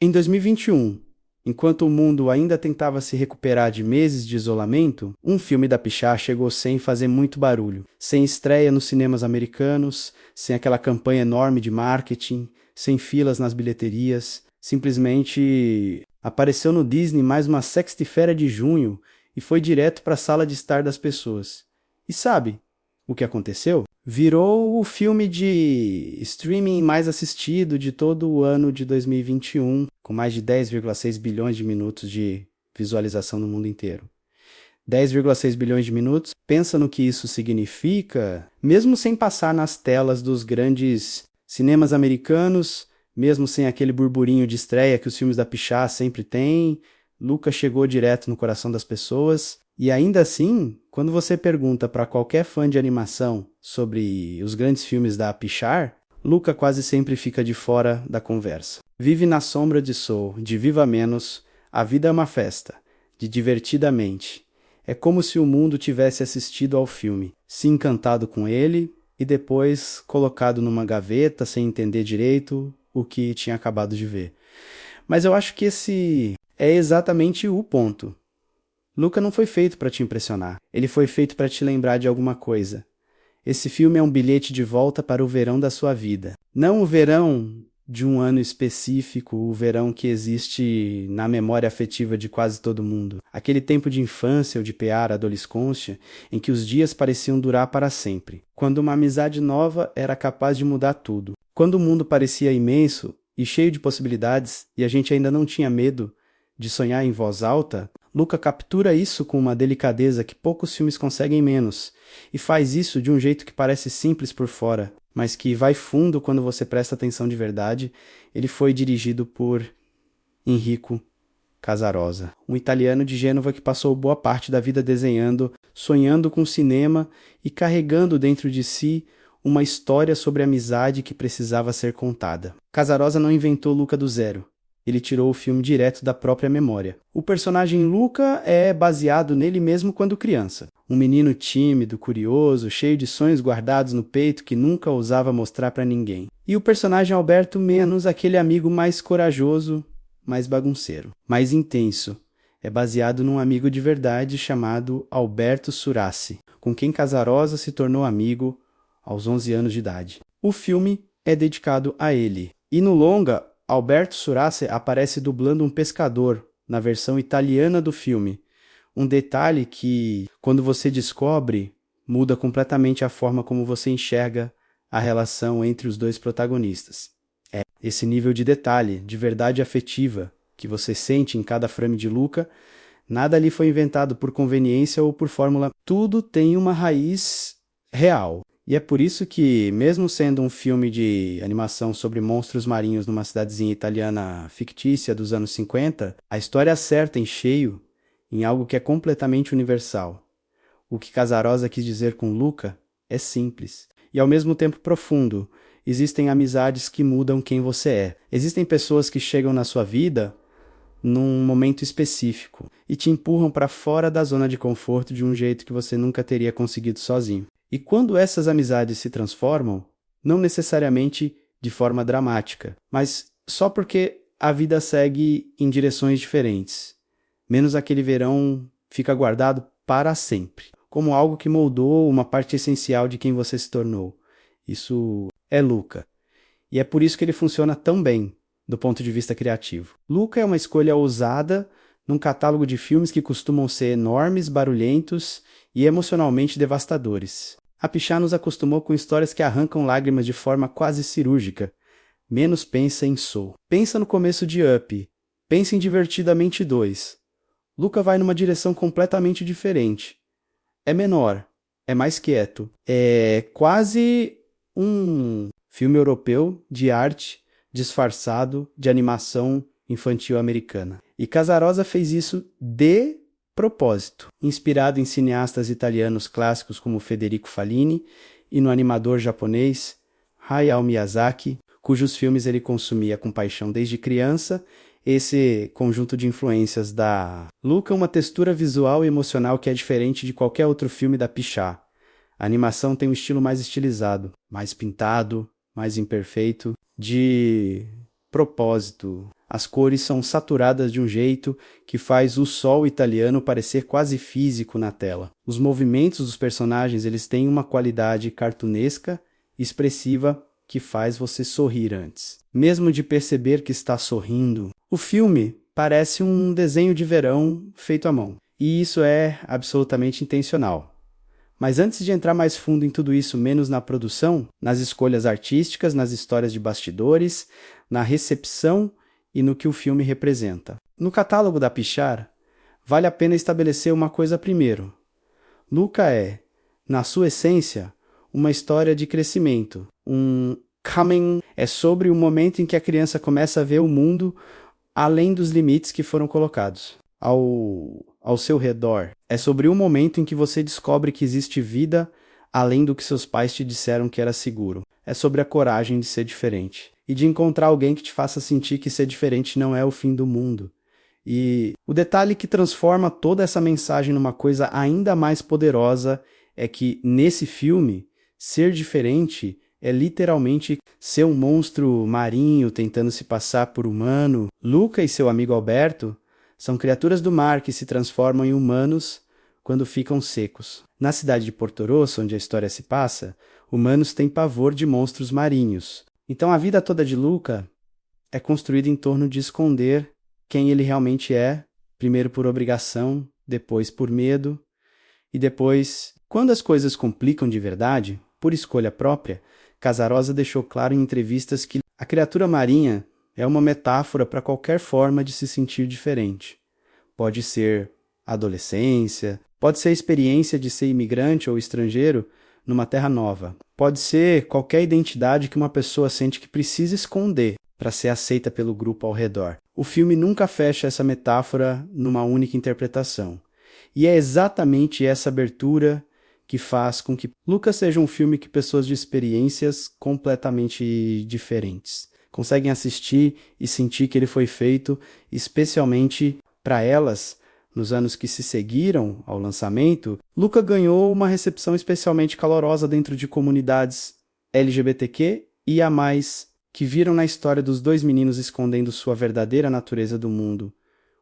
Em 2021, enquanto o mundo ainda tentava se recuperar de meses de isolamento, um filme da Pixar chegou sem fazer muito barulho, sem estreia nos cinemas americanos, sem aquela campanha enorme de marketing, sem filas nas bilheterias, simplesmente apareceu no Disney mais uma sexta-feira de junho e foi direto para a sala de estar das pessoas. E sabe o que aconteceu? Virou o filme de streaming mais assistido de todo o ano de 2021, com mais de 10,6 bilhões de minutos de visualização no mundo inteiro. 10,6 bilhões de minutos, pensa no que isso significa, mesmo sem passar nas telas dos grandes cinemas americanos, mesmo sem aquele burburinho de estreia que os filmes da Pixar sempre têm, Luca chegou direto no coração das pessoas. E ainda assim, quando você pergunta para qualquer fã de animação sobre os grandes filmes da Pixar, Luca quase sempre fica de fora da conversa. Vive na sombra de Soul, de Viva Menos, A Vida é uma Festa, de Divertidamente. É como se o mundo tivesse assistido ao filme, se encantado com ele e depois colocado numa gaveta sem entender direito o que tinha acabado de ver. Mas eu acho que esse é exatamente o ponto. Luca não foi feito para te impressionar, ele foi feito para te lembrar de alguma coisa. Esse filme é um bilhete de volta para o verão da sua vida. Não o verão de um ano específico, o verão que existe na memória afetiva de quase todo mundo. Aquele tempo de infância ou de pear, adolescência, em que os dias pareciam durar para sempre. Quando uma amizade nova era capaz de mudar tudo. Quando o mundo parecia imenso e cheio de possibilidades e a gente ainda não tinha medo de sonhar em voz alta, Luca captura isso com uma delicadeza que poucos filmes conseguem menos, e faz isso de um jeito que parece simples por fora, mas que vai fundo quando você presta atenção de verdade. Ele foi dirigido por Enrico Casarosa, um italiano de Gênova que passou boa parte da vida desenhando, sonhando com cinema e carregando dentro de si uma história sobre amizade que precisava ser contada. Casarosa não inventou Luca do zero. Ele tirou o filme direto da própria memória. O personagem Luca é baseado nele mesmo quando criança. Um menino tímido, curioso, cheio de sonhos guardados no peito que nunca ousava mostrar para ninguém. E o personagem Alberto menos aquele amigo mais corajoso, mais bagunceiro, mais intenso. É baseado num amigo de verdade chamado Alberto Surassi, com quem Casarosa se tornou amigo aos 11 anos de idade. O filme é dedicado a ele. E no longa, Alberto Surassi aparece dublando um pescador, na versão italiana do filme. Um detalhe que, quando você descobre, muda completamente a forma como você enxerga a relação entre os dois protagonistas. É esse nível de detalhe, de verdade afetiva, que você sente em cada frame de Luca. Nada ali foi inventado por conveniência ou por fórmula. Tudo tem uma raiz real. E é por isso que, mesmo sendo um filme de animação sobre monstros marinhos numa cidadezinha italiana fictícia dos anos 50, a história acerta em cheio em algo que é completamente universal. O que Casarosa quis dizer com Luca é simples e ao mesmo tempo profundo. Existem amizades que mudam quem você é. Existem pessoas que chegam na sua vida num momento específico e te empurram para fora da zona de conforto de um jeito que você nunca teria conseguido sozinho. E quando essas amizades se transformam, não necessariamente de forma dramática, mas só porque a vida segue em direções diferentes. Menos aquele verão fica guardado para sempre, como algo que moldou uma parte essencial de quem você se tornou. Isso é Luca. E é por isso que ele funciona tão bem, do ponto de vista criativo. Luca é uma escolha ousada num catálogo de filmes que costumam ser enormes, barulhentos e emocionalmente devastadores. A Pixar nos acostumou com histórias que arrancam lágrimas de forma quase cirúrgica. Menos pensa em Soul. Pensa no começo de Up. Pensa em Divertidamente 2. Luca vai numa direção completamente diferente. É menor, é mais quieto. É quase um filme europeu de arte disfarçado de animação infantil americana. E Casarosa fez isso de propósito, inspirado em cineastas italianos clássicos como Federico Fellini e no animador japonês Hayao Miyazaki, cujos filmes ele consumia com paixão desde criança. Esse conjunto de influências dá Luca uma textura visual e emocional que é diferente de qualquer outro filme da Pixar. A animação tem um estilo mais estilizado, mais pintado, mais imperfeito, de propósito. As cores são saturadas de um jeito que faz o sol italiano parecer quase físico na tela. Os movimentos dos personagens, eles têm uma qualidade cartunesca e expressiva que faz você sorrir antes, mesmo de perceber que está sorrindo. O filme parece um desenho de verão feito à mão, e isso é absolutamente intencional. Mas antes de entrar mais fundo em tudo isso, menos na produção, nas escolhas artísticas, nas histórias de bastidores, na recepção e no que o filme representa. No catálogo da Pixar, vale a pena estabelecer uma coisa primeiro. Luca é, na sua essência, uma história de crescimento. Um coming é sobre o momento em que a criança começa a ver o mundo além dos limites que foram colocados ao seu redor. É sobre o momento em que você descobre que existe vida além do que seus pais te disseram que era seguro. É sobre a coragem de ser diferente e de encontrar alguém que te faça sentir que ser diferente não é o fim do mundo. E o detalhe que transforma toda essa mensagem numa coisa ainda mais poderosa é que, nesse filme, ser diferente é literalmente ser um monstro marinho tentando se passar por humano. Luca e seu amigo Alberto são criaturas do mar que se transformam em humanos quando ficam secos. Na cidade de Porto Rosso, onde a história se passa, humanos têm pavor de monstros marinhos. Então a vida toda de Luca é construída em torno de esconder quem ele realmente é, primeiro por obrigação, depois por medo, e depois, quando as coisas complicam de verdade, por escolha própria, Casarosa deixou claro em entrevistas que a criatura marinha é uma metáfora para qualquer forma de se sentir diferente. Pode ser adolescência, pode ser a experiência de ser imigrante ou estrangeiro numa terra nova. Pode ser qualquer identidade que uma pessoa sente que precisa esconder para ser aceita pelo grupo ao redor. O filme nunca fecha essa metáfora numa única interpretação. E é exatamente essa abertura que faz com que Luca seja um filme que pessoas de experiências completamente diferentes conseguem assistir e sentir que ele foi feito especialmente para elas. Nos anos que se seguiram ao lançamento, Luca ganhou uma recepção especialmente calorosa dentro de comunidades LGBTQ e a mais, que viram na história dos dois meninos escondendo sua verdadeira natureza do mundo.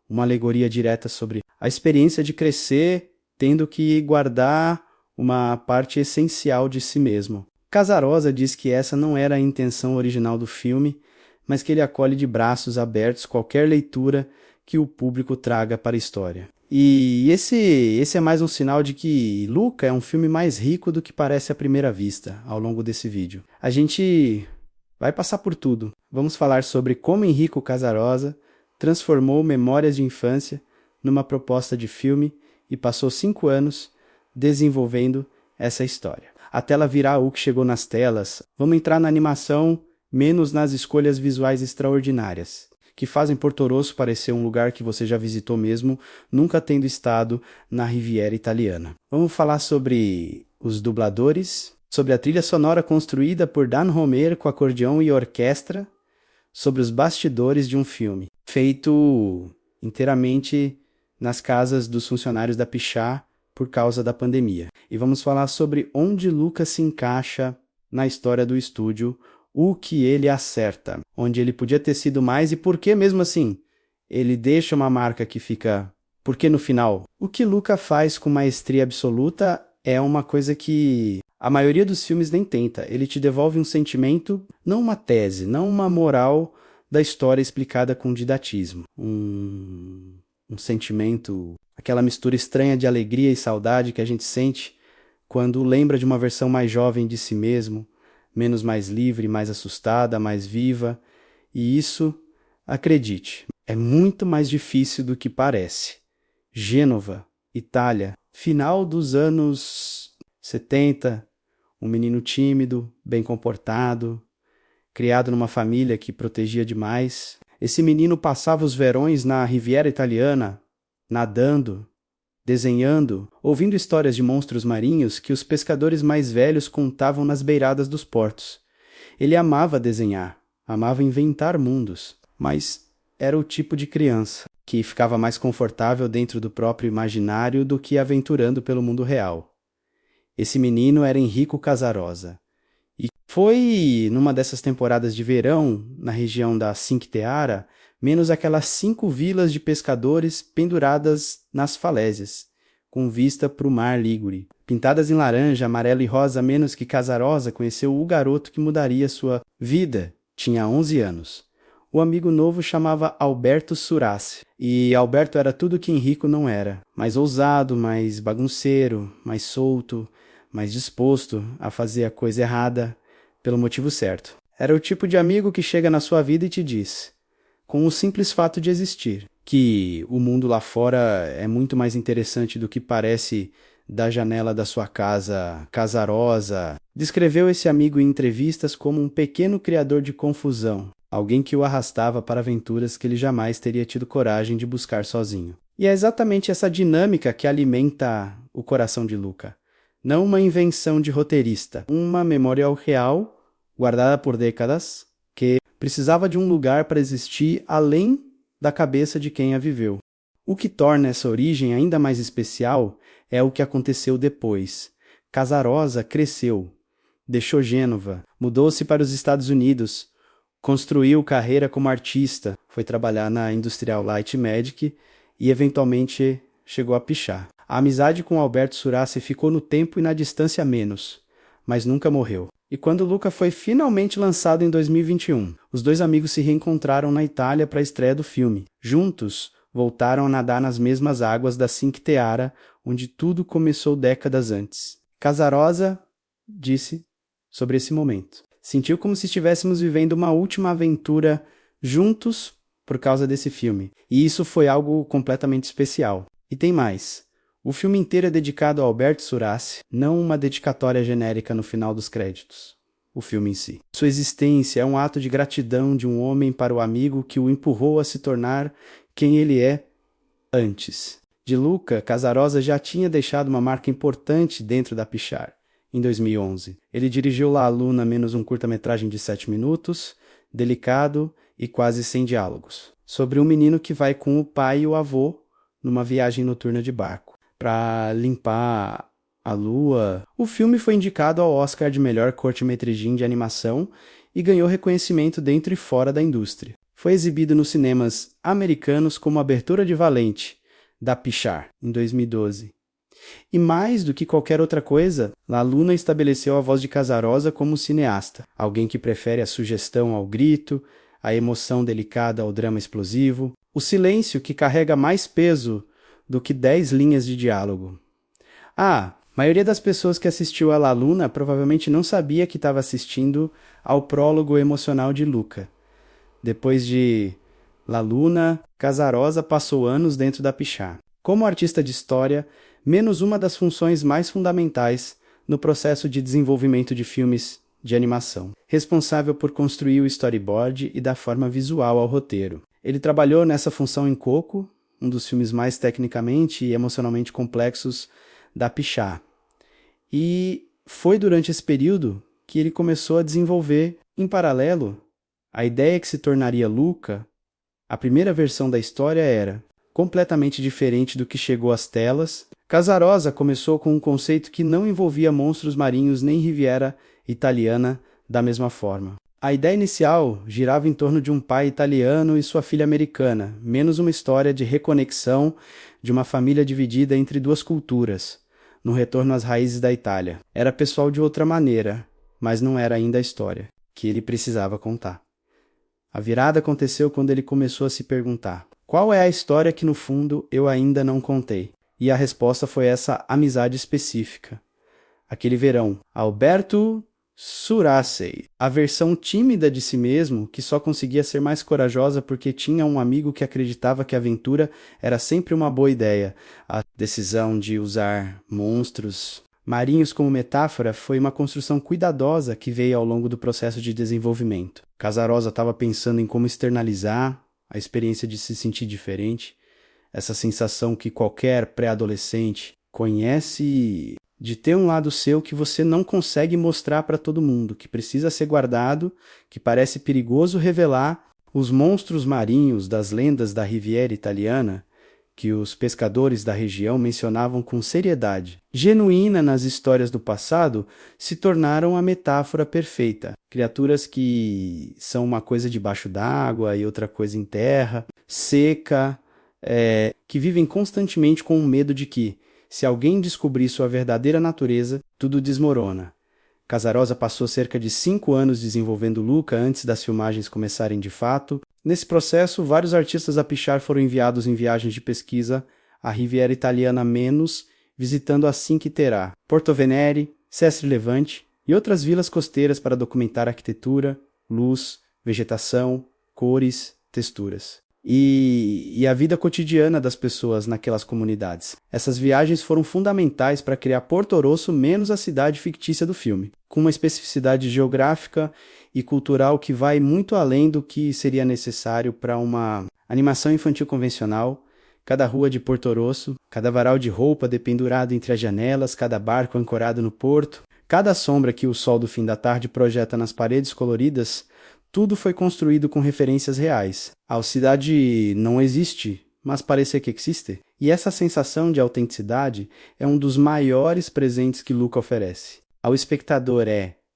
Uma alegoria direta sobre a experiência de crescer tendo que guardar uma parte essencial de si mesmo. Casarosa diz que essa não era a intenção original do filme, mas que ele acolhe de braços abertos qualquer leitura que o público traga para a história. E esse é mais um sinal de que Luca é um filme mais rico do que parece à primeira vista, ao longo desse vídeo. A gente vai passar por tudo. Vamos falar sobre como Enrico Casarosa transformou memórias de infância numa proposta de filme e passou 5 anos desenvolvendo essa história. Até ela virar o que chegou nas telas, vamos entrar na animação, menos nas escolhas visuais extraordinárias, que fazem Porto Rosso parecer um lugar que você já visitou mesmo, nunca tendo estado na Riviera Italiana. Vamos falar sobre os dubladores, sobre a trilha sonora construída por Dan Homer com acordeão e orquestra, sobre os bastidores de um filme, feito inteiramente nas casas dos funcionários da Pixar por causa da pandemia. E vamos falar sobre onde Lucas se encaixa na história do estúdio, o que ele acerta, onde ele podia ter sido mais e por que mesmo assim ele deixa uma marca que fica... Por que no final? O que Luca faz com maestria absoluta é uma coisa que a maioria dos filmes nem tenta. Ele te devolve um sentimento, não uma tese, não uma moral da história explicada com didatismo. Um sentimento, aquela mistura estranha de alegria e saudade que a gente sente quando lembra de uma versão mais jovem de si mesmo, menos mais livre, mais assustada, mais viva. E isso, acredite, é muito mais difícil do que parece. Gênova, Itália, final dos anos 70, um menino tímido, bem comportado, criado numa família que protegia demais. Esse menino passava os verões na Riviera Italiana, nadando, desenhando, ouvindo histórias de monstros marinhos que os pescadores mais velhos contavam nas beiradas dos portos. Ele amava desenhar, amava inventar mundos, mas era o tipo de criança que ficava mais confortável dentro do próprio imaginário do que aventurando pelo mundo real. Esse menino era Enrico Casarosa. E foi numa dessas temporadas de verão, na região da Cinque Terre, menos aquelas 5 vilas de pescadores penduradas nas falésias, com vista para o mar Ligure. Pintadas em laranja, amarelo e rosa, menos que Casarosa conheceu o garoto que mudaria sua vida. Tinha 11 anos. O amigo novo chamava Alberto Surace, e Alberto era tudo que Henrico não era. Mais ousado, mais bagunceiro, mais solto, mais disposto a fazer a coisa errada pelo motivo certo. Era o tipo de amigo que chega na sua vida e te diz, com o simples fato de existir, que o mundo lá fora é muito mais interessante do que parece da janela da sua casa casarosa. Descreveu esse amigo em entrevistas como um pequeno criador de confusão, alguém que o arrastava para aventuras que ele jamais teria tido coragem de buscar sozinho. E é exatamente essa dinâmica que alimenta o coração de Luca. Não uma invenção de roteirista, uma memória real, guardada por décadas, que precisava de um lugar para existir além da cabeça de quem a viveu. O que torna essa origem ainda mais especial é o que aconteceu depois. Casarosa cresceu, deixou Gênova, mudou-se para os Estados Unidos, construiu carreira como artista, foi trabalhar na Industrial Light Magic e eventualmente chegou a pichar. A amizade com Alberto Surace ficou no tempo e na distância menos, mas nunca morreu. E quando Luca foi finalmente lançado em 2021, os dois amigos se reencontraram na Itália para a estreia do filme. Juntos, voltaram a nadar nas mesmas águas da Cinque Terre, onde tudo começou décadas antes. Casarosa disse sobre esse momento. Sentiu como se estivéssemos vivendo uma última aventura juntos por causa desse filme. E isso foi algo completamente especial. E tem mais. O filme inteiro é dedicado a Alberto Surace, não uma dedicatória genérica no final dos créditos. O filme em si. Sua existência é um ato de gratidão de um homem para o amigo que o empurrou a se tornar quem ele é antes. De Luca, Casarosa já tinha deixado uma marca importante dentro da Pichar. Em 2011, ele dirigiu La Luna menos um curta-metragem de 7 minutos, delicado e quase sem diálogos, sobre um menino que vai com o pai e o avô numa viagem noturna de barco, para limpar a lua. O filme foi indicado ao Oscar de melhor curta-metragem de animação e ganhou reconhecimento dentro e fora da indústria. Foi exibido nos cinemas americanos como abertura de Valente, da Pichar, em 2012. E mais do que qualquer outra coisa, La Luna estabeleceu a voz de Casarosa como cineasta, alguém que prefere a sugestão ao grito, a emoção delicada ao drama explosivo, o silêncio que carrega mais peso do que 10 linhas de diálogo. A maioria das pessoas que assistiu a La Luna provavelmente não sabia que estava assistindo ao prólogo emocional de Luca. Depois de La Luna, Casarosa passou anos dentro da Pichar. Como artista de história, menos uma das funções mais fundamentais no processo de desenvolvimento de filmes de animação, responsável por construir o storyboard e dar forma visual ao roteiro. Ele trabalhou nessa função em Coco, um dos filmes mais tecnicamente e emocionalmente complexos da Pichar. E foi durante esse período que ele começou a desenvolver, em paralelo, a ideia que se tornaria Luca. A primeira versão da história era completamente diferente do que chegou às telas. Casarosa começou com um conceito que não envolvia monstros marinhos nem Riviera italiana da mesma forma. A ideia inicial girava em torno de um pai italiano e sua filha americana, menos uma história de reconexão de uma família dividida entre duas culturas, no retorno às raízes da Itália. Era pessoal de outra maneira, mas não era ainda a história que ele precisava contar. A virada aconteceu quando ele começou a se perguntar: qual é a história que no fundo eu ainda não contei? E a resposta foi essa amizade específica. Aquele verão, Alberto Surace, a versão tímida de si mesmo, que só conseguia ser mais corajosa porque tinha um amigo que acreditava que a aventura era sempre uma boa ideia. A decisão de usar monstros marinhos como metáfora foi uma construção cuidadosa que veio ao longo do processo de desenvolvimento. Casarosa estava pensando em como externalizar a experiência de se sentir diferente, essa sensação que qualquer pré-adolescente conhece de ter um lado seu que você não consegue mostrar para todo mundo, que precisa ser guardado, que parece perigoso revelar. Os monstros marinhos das lendas da Riviera italiana, que os pescadores da região mencionavam com seriedade, genuína nas histórias do passado, se tornaram a metáfora perfeita. Criaturas que são uma coisa debaixo d'água e outra coisa em terra, seca, que vivem constantemente com o medo de que, se alguém descobrir sua verdadeira natureza, tudo desmorona. Casarosa passou cerca de 5 anos desenvolvendo Luca antes das filmagens começarem de fato. Nesse processo, vários artistas da Pixar foram enviados em viagens de pesquisa à Riviera Italiana menos, visitando a Cinque Terre, Porto Venere, Sestri Levante e outras vilas costeiras para documentar arquitetura, luz, vegetação, cores, texturas. E a vida cotidiana das pessoas naquelas comunidades. Essas viagens foram fundamentais para criar Porto Rosso menos a cidade fictícia do filme, com uma especificidade geográfica e cultural que vai muito além do que seria necessário para uma animação infantil convencional. Cada rua de Porto Rosso, cada varal de roupa dependurado entre as janelas, cada barco ancorado no porto, cada sombra que o sol do fim da tarde projeta nas paredes coloridas, tudo foi construído com referências reais. A cidade não existe, mas parece que existe. E essa sensação de autenticidade é um dos maiores presentes que Luca oferece. Ao espectador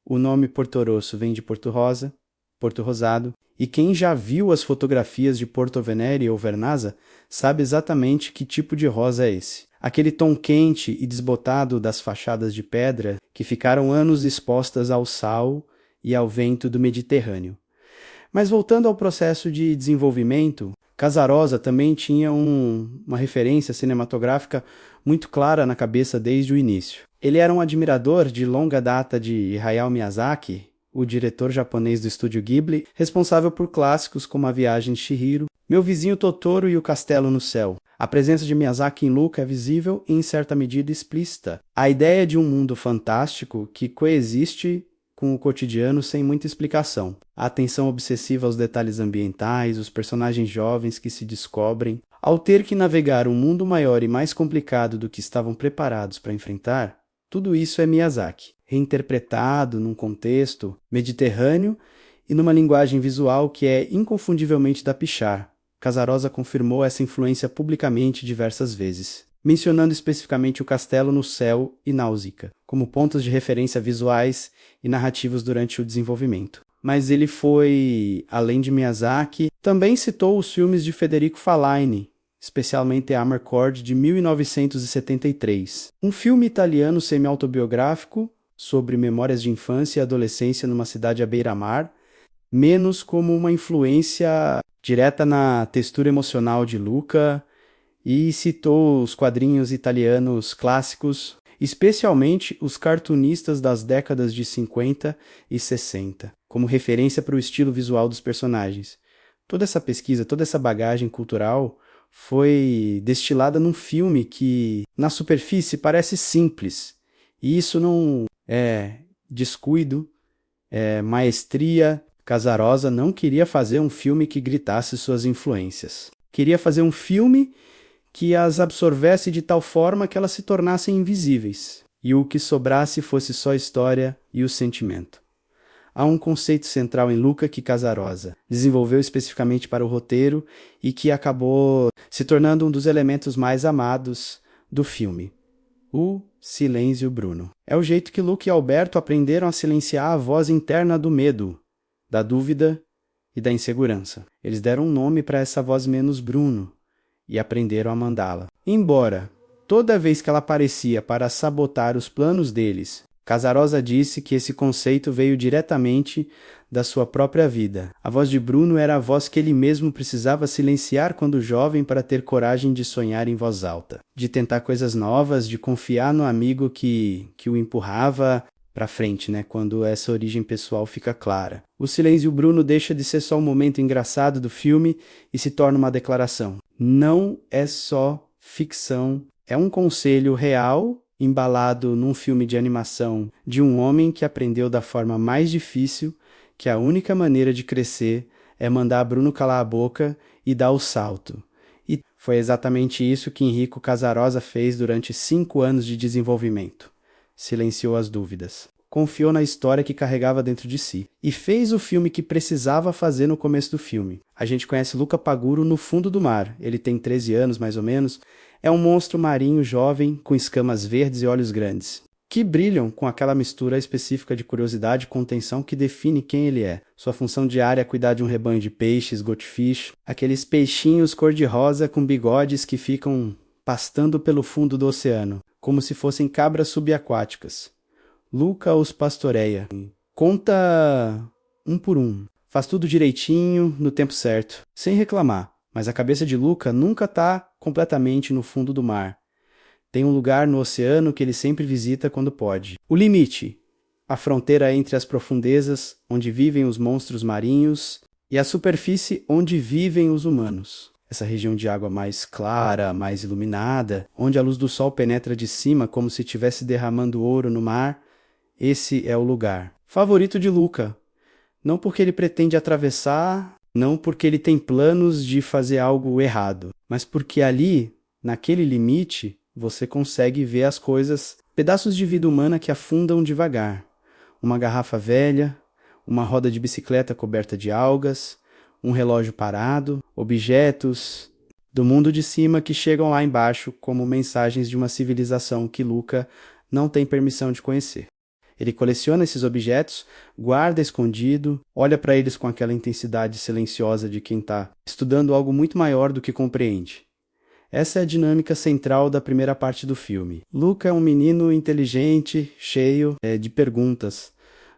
o nome Porto Rosso vem de Porto Rosa, Porto Rosado, e quem já viu as fotografias de Porto Venere ou Vernazza sabe exatamente que tipo de rosa é esse. Aquele tom quente e desbotado das fachadas de pedra que ficaram anos expostas ao sal e ao vento do Mediterrâneo. Mas voltando ao processo de desenvolvimento, Casarosa também tinha uma referência cinematográfica muito clara na cabeça desde o início. Ele era um admirador de longa data de Hayao Miyazaki, o diretor japonês do estúdio Ghibli, responsável por clássicos como A Viagem de Chihiro, Meu Vizinho Totoro e O Castelo no Céu. A presença de Miyazaki em Luca é visível e, em certa medida, explícita. A ideia de um mundo fantástico que coexiste com o cotidiano sem muita explicação. A atenção obsessiva aos detalhes ambientais, os personagens jovens que se descobrem. Ao ter que navegar um mundo maior e mais complicado do que estavam preparados para enfrentar, tudo isso é Miyazaki, reinterpretado num contexto mediterrâneo e numa linguagem visual que é inconfundivelmente da Pixar. Casarosa confirmou essa influência publicamente diversas vezes, mencionando especificamente o Castelo no Céu e Náusica, como pontos de referência visuais e narrativos durante o desenvolvimento. Mas ele foi, além de Miyazaki, também citou os filmes de Federico Fellini, especialmente Amarcord, de 1973, um filme italiano semi-autobiográfico sobre memórias de infância e adolescência numa cidade à beira-mar, menos como uma influência direta na textura emocional de Luca, e citou os quadrinhos italianos clássicos, especialmente os cartunistas das décadas de 50 e 60, como referência para o estilo visual dos personagens. Toda essa pesquisa, toda essa bagagem cultural foi destilada num filme que, na superfície, parece simples. E isso não é descuido, é maestria. Casarosa não queria fazer um filme que gritasse suas influências. Queria fazer um filme que as absorvesse de tal forma que elas se tornassem invisíveis, e o que sobrasse fosse só história e o sentimento. Há um conceito central em Luca que Casarosa desenvolveu especificamente para o roteiro e que acabou se tornando um dos elementos mais amados do filme: o silêncio Bruno. É o jeito que Luca e Alberto aprenderam a silenciar a voz interna do medo, da dúvida e da insegurança. Eles deram um nome para essa voz menos Bruno e aprenderam a mandá-la. Embora, toda vez que ela aparecia para sabotar os planos deles, Casarosa disse que esse conceito veio diretamente da sua própria vida. A voz de Bruno era a voz que ele mesmo precisava silenciar quando jovem para ter coragem de sonhar em voz alta, de tentar coisas novas, de confiar no amigo que o empurrava para frente, quando essa origem pessoal fica clara. O silêncio Bruno deixa de ser só um momento engraçado do filme e se torna uma declaração. Não é só ficção, é um conselho real embalado num filme de animação de um homem que aprendeu da forma mais difícil que a única maneira de crescer é mandar Bruno calar a boca e dar o salto. E foi exatamente isso que Enrico Casarosa fez durante 5 anos de desenvolvimento. Silenciou as dúvidas. confiou na história que carregava dentro de si. E fez o filme que precisava fazer no começo do filme. A gente conhece Luca Paguro no fundo do mar. Ele tem 13 anos, mais ou menos. É um monstro marinho jovem, com escamas verdes e olhos grandes, que brilham com aquela mistura específica de curiosidade e contenção que define quem ele é. Sua função diária é cuidar de um rebanho de peixes, goldfish, aqueles peixinhos cor-de-rosa com bigodes que ficam pastando pelo fundo do oceano, como se fossem cabras subaquáticas. Luca os pastoreia. Conta um por um. Faz tudo direitinho, no tempo certo, sem reclamar. Mas a cabeça de Luca nunca está completamente no fundo do mar. Tem um lugar no oceano que ele sempre visita quando pode. O limite. A fronteira entre as profundezas, onde vivem os monstros marinhos, e a superfície onde vivem os humanos. Essa região de água mais clara, mais iluminada, onde a luz do sol penetra de cima como se estivesse derramando ouro no mar. Esse é o lugar favorito de Luca. Não porque ele pretende atravessar, não porque ele tem planos de fazer algo errado, mas porque ali, naquele limite, você consegue ver as coisas, pedaços de vida humana que afundam devagar. Uma garrafa velha, uma roda de bicicleta coberta de algas, um relógio parado, objetos do mundo de cima que chegam lá embaixo como mensagens de uma civilização que Luca não tem permissão de conhecer. Ele coleciona esses objetos, guarda escondido, olha para eles com aquela intensidade silenciosa de quem está estudando algo muito maior do que compreende. Essa é a dinâmica central da primeira parte do filme. Luca é um menino inteligente, cheio de perguntas,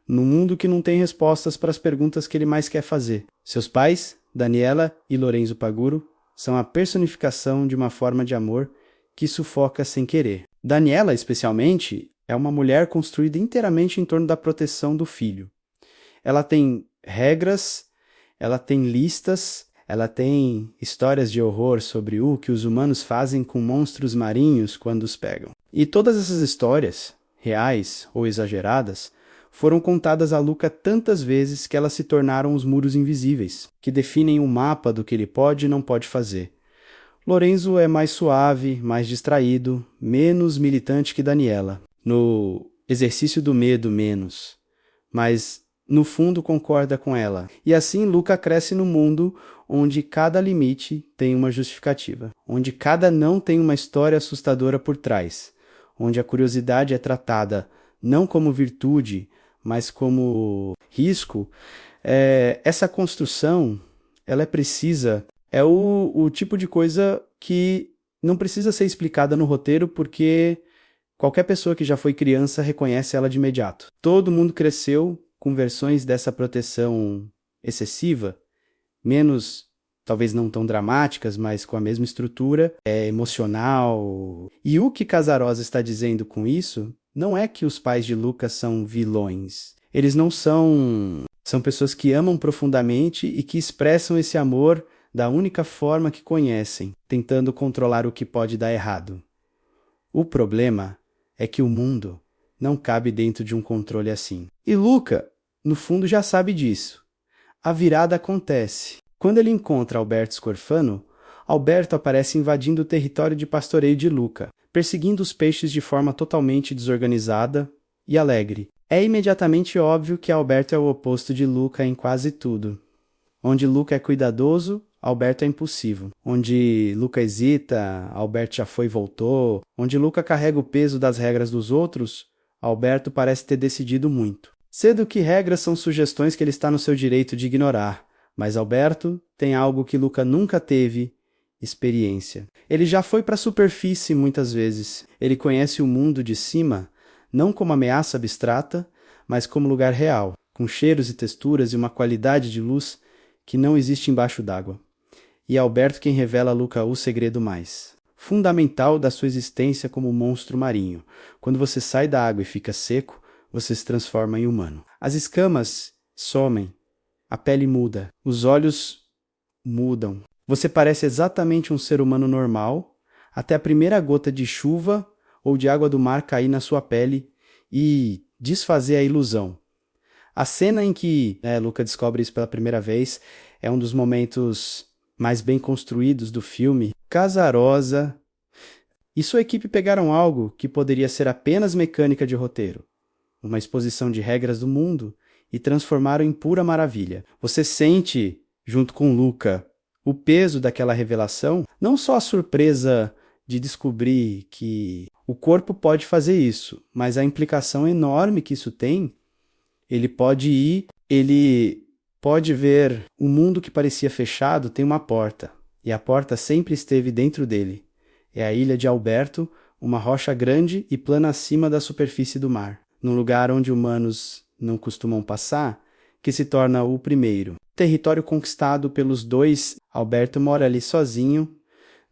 num mundo que não tem respostas para as perguntas que ele mais quer fazer. Seus pais, Daniela e Lorenzo Paguro, são a personificação de uma forma de amor que sufoca sem querer. Daniela, especialmente, é uma mulher construída inteiramente em torno da proteção do filho. Ela tem regras, ela tem listas, ela tem histórias de horror sobre o que os humanos fazem com monstros marinhos quando os pegam. E todas essas histórias, reais ou exageradas, foram contadas a Luca tantas vezes que elas se tornaram os muros invisíveis, que definem o mapa do que ele pode e não pode fazer. Lorenzo é mais suave, mais distraído, menos militante que Daniela. No exercício do medo, menos. Mas, no fundo, concorda com ela. E assim, Luca cresce no mundo onde cada limite tem uma justificativa. Onde cada não tem uma história assustadora por trás. Onde a curiosidade é tratada não como virtude, mas como risco. Essa construção, ela é precisa. É o tipo de coisa que não precisa ser explicada no roteiro porque qualquer pessoa que já foi criança reconhece ela de imediato. Todo mundo cresceu com versões dessa proteção excessiva, menos, talvez não tão dramáticas, mas com a mesma estrutura, emocional. E o que Casarosa está dizendo com isso não é que os pais de Lucas são vilões. Eles não são... São pessoas que amam profundamente e que expressam esse amor da única forma que conhecem, tentando controlar o que pode dar errado. O problema é que o mundo não cabe dentro de um controle assim. E Luca, no fundo, já sabe disso. A virada acontece. Quando ele encontra Alberto Scorfano, Alberto aparece invadindo o território de pastoreio de Luca, perseguindo os peixes de forma totalmente desorganizada e alegre. É imediatamente óbvio que Alberto é o oposto de Luca em quase tudo. Onde Luca é cuidadoso, Alberto é impulsivo. Onde Luca hesita, Alberto já foi e voltou. Onde Luca carrega o peso das regras dos outros, Alberto parece ter decidido muito. Cedo que regras são sugestões que ele está no seu direito de ignorar, mas Alberto tem algo que Luca nunca teve, experiência. Ele já foi para a superfície muitas vezes. Ele conhece o mundo de cima, não como ameaça abstrata, mas como lugar real, com cheiros e texturas e uma qualidade de luz que não existe embaixo d'água. E é Alberto quem revela a Luca o segredo mais fundamental da sua existência como monstro marinho. Quando você sai da água e fica seco, você se transforma em humano. As escamas somem, a pele muda, os olhos mudam. Você parece exatamente um ser humano normal, até a primeira gota de chuva ou de água do mar cair na sua pele e desfazer a ilusão. A cena em que Luca descobre isso pela primeira vez é um dos momentos mais bem construídos do filme. Casarosa e sua equipe pegaram algo que poderia ser apenas mecânica de roteiro. uma exposição de regras do mundo, e transformaram em pura maravilha. Você sente, junto com Luca, o peso daquela revelação, não só a surpresa de descobrir que o corpo pode fazer isso, mas a implicação enorme que isso tem. Ele pode ver o mundo que parecia fechado tem uma porta, e a porta sempre esteve dentro dele. É a ilha de Alberto, uma rocha grande e plana acima da superfície do mar, num lugar onde humanos não costumam passar, que se torna o primeiro. Território conquistado pelos dois, Alberto mora ali sozinho,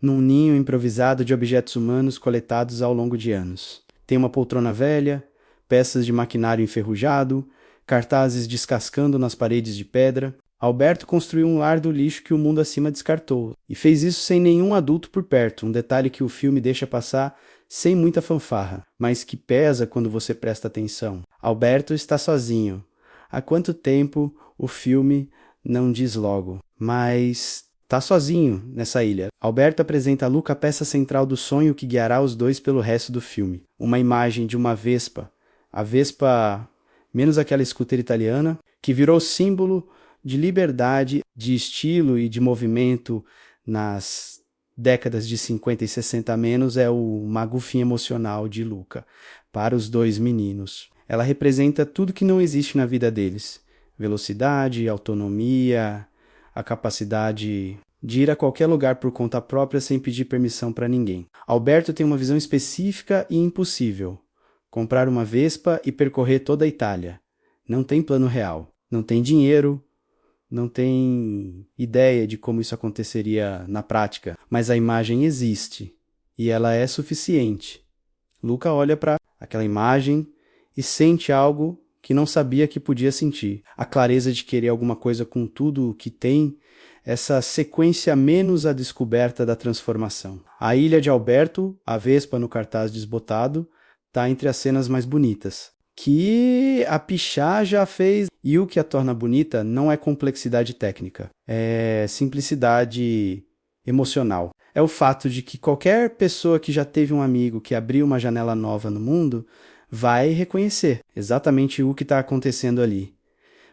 num ninho improvisado de objetos humanos coletados ao longo de anos. Tem uma poltrona velha, peças de maquinário enferrujado, cartazes descascando nas paredes de pedra. Alberto construiu um lar do lixo que o mundo acima descartou, e fez isso sem nenhum adulto por perto, um detalhe que o filme deixa passar sem muita fanfarra, mas que pesa quando você presta atenção. Alberto está sozinho. Há quanto tempo o filme não diz logo, mas está sozinho nessa ilha. Alberto apresenta a Luca a peça central do sonho que guiará os dois pelo resto do filme. Uma imagem de uma Vespa, a Vespa menos aquela scooter italiana, que virou símbolo de liberdade, de estilo e de movimento nas décadas de 50 e 60 a menos, é o magufim emocional de Luca, para os dois meninos. Ela representa tudo que não existe na vida deles. Velocidade, autonomia, a capacidade de ir a qualquer lugar por conta própria sem pedir permissão para ninguém. Alberto tem uma visão específica e impossível. Comprar uma Vespa e percorrer toda a Itália. Não tem plano real. Não tem dinheiro. Não tem ideia de como isso aconteceria na prática. Mas a imagem existe. E ela é suficiente. Luca olha para aquela imagem e sente algo que não sabia que podia sentir. A clareza de querer alguma coisa com tudo o que tem. Essa sequência menos a descoberta da transformação. A ilha de Alberto, a Vespa no cartaz desbotado, está entre as cenas mais bonitas, que a Pichá já fez. E o que a torna bonita não é complexidade técnica, é simplicidade emocional. É o fato de que qualquer pessoa que já teve um amigo que abriu uma janela nova no mundo vai reconhecer exatamente o que está acontecendo ali.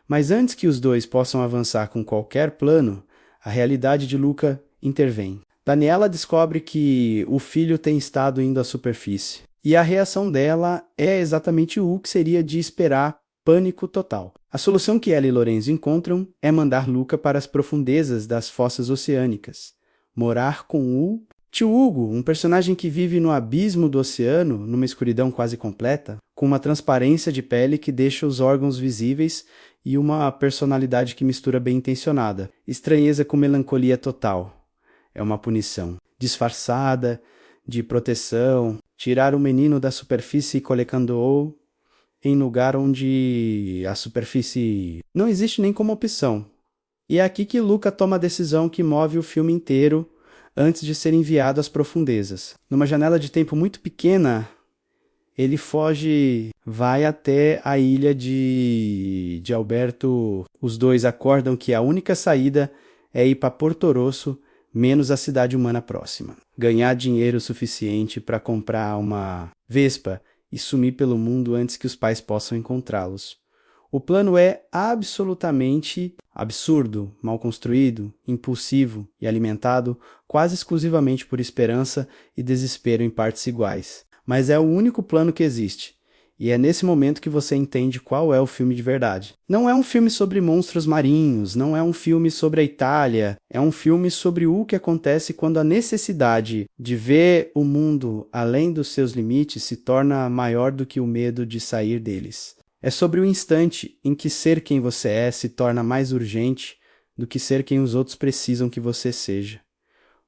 Mas antes que os dois possam avançar com qualquer plano, a realidade de Luca intervém. Daniela descobre que o filho tem estado indo à superfície. E a reação dela é exatamente o que seria de esperar: pânico total. A solução que ela e Lorenzo encontram é mandar Luca para as profundezas das fossas oceânicas. Morar com o tio Hugo, um personagem que vive no abismo do oceano, numa escuridão quase completa, com uma transparência de pele que deixa os órgãos visíveis e uma personalidade que mistura bem intencionada. Estranheza com melancolia total. É uma punição disfarçada de proteção. Tirar o menino da superfície colocando-o em lugar onde a superfície não existe nem como opção. E é aqui que Luca toma a decisão que move o filme inteiro antes de ser enviado às profundezas. Numa janela de tempo muito pequena, ele foge, vai até a ilha de Alberto. Os dois acordam que a única saída é ir para Porto Rosso, menos a cidade humana próxima. Ganhar dinheiro suficiente para comprar uma Vespa e sumir pelo mundo antes que os pais possam encontrá-los. O plano é absolutamente absurdo, mal construído, impulsivo e alimentado quase exclusivamente por esperança e desespero em partes iguais. Mas é o único plano que existe. E é nesse momento que você entende qual é o filme de verdade. Não é um filme sobre monstros marinhos, não é um filme sobre a Itália, é um filme sobre o que acontece quando a necessidade de ver o mundo além dos seus limites se torna maior do que o medo de sair deles. É sobre o instante em que ser quem você é se torna mais urgente do que ser quem os outros precisam que você seja.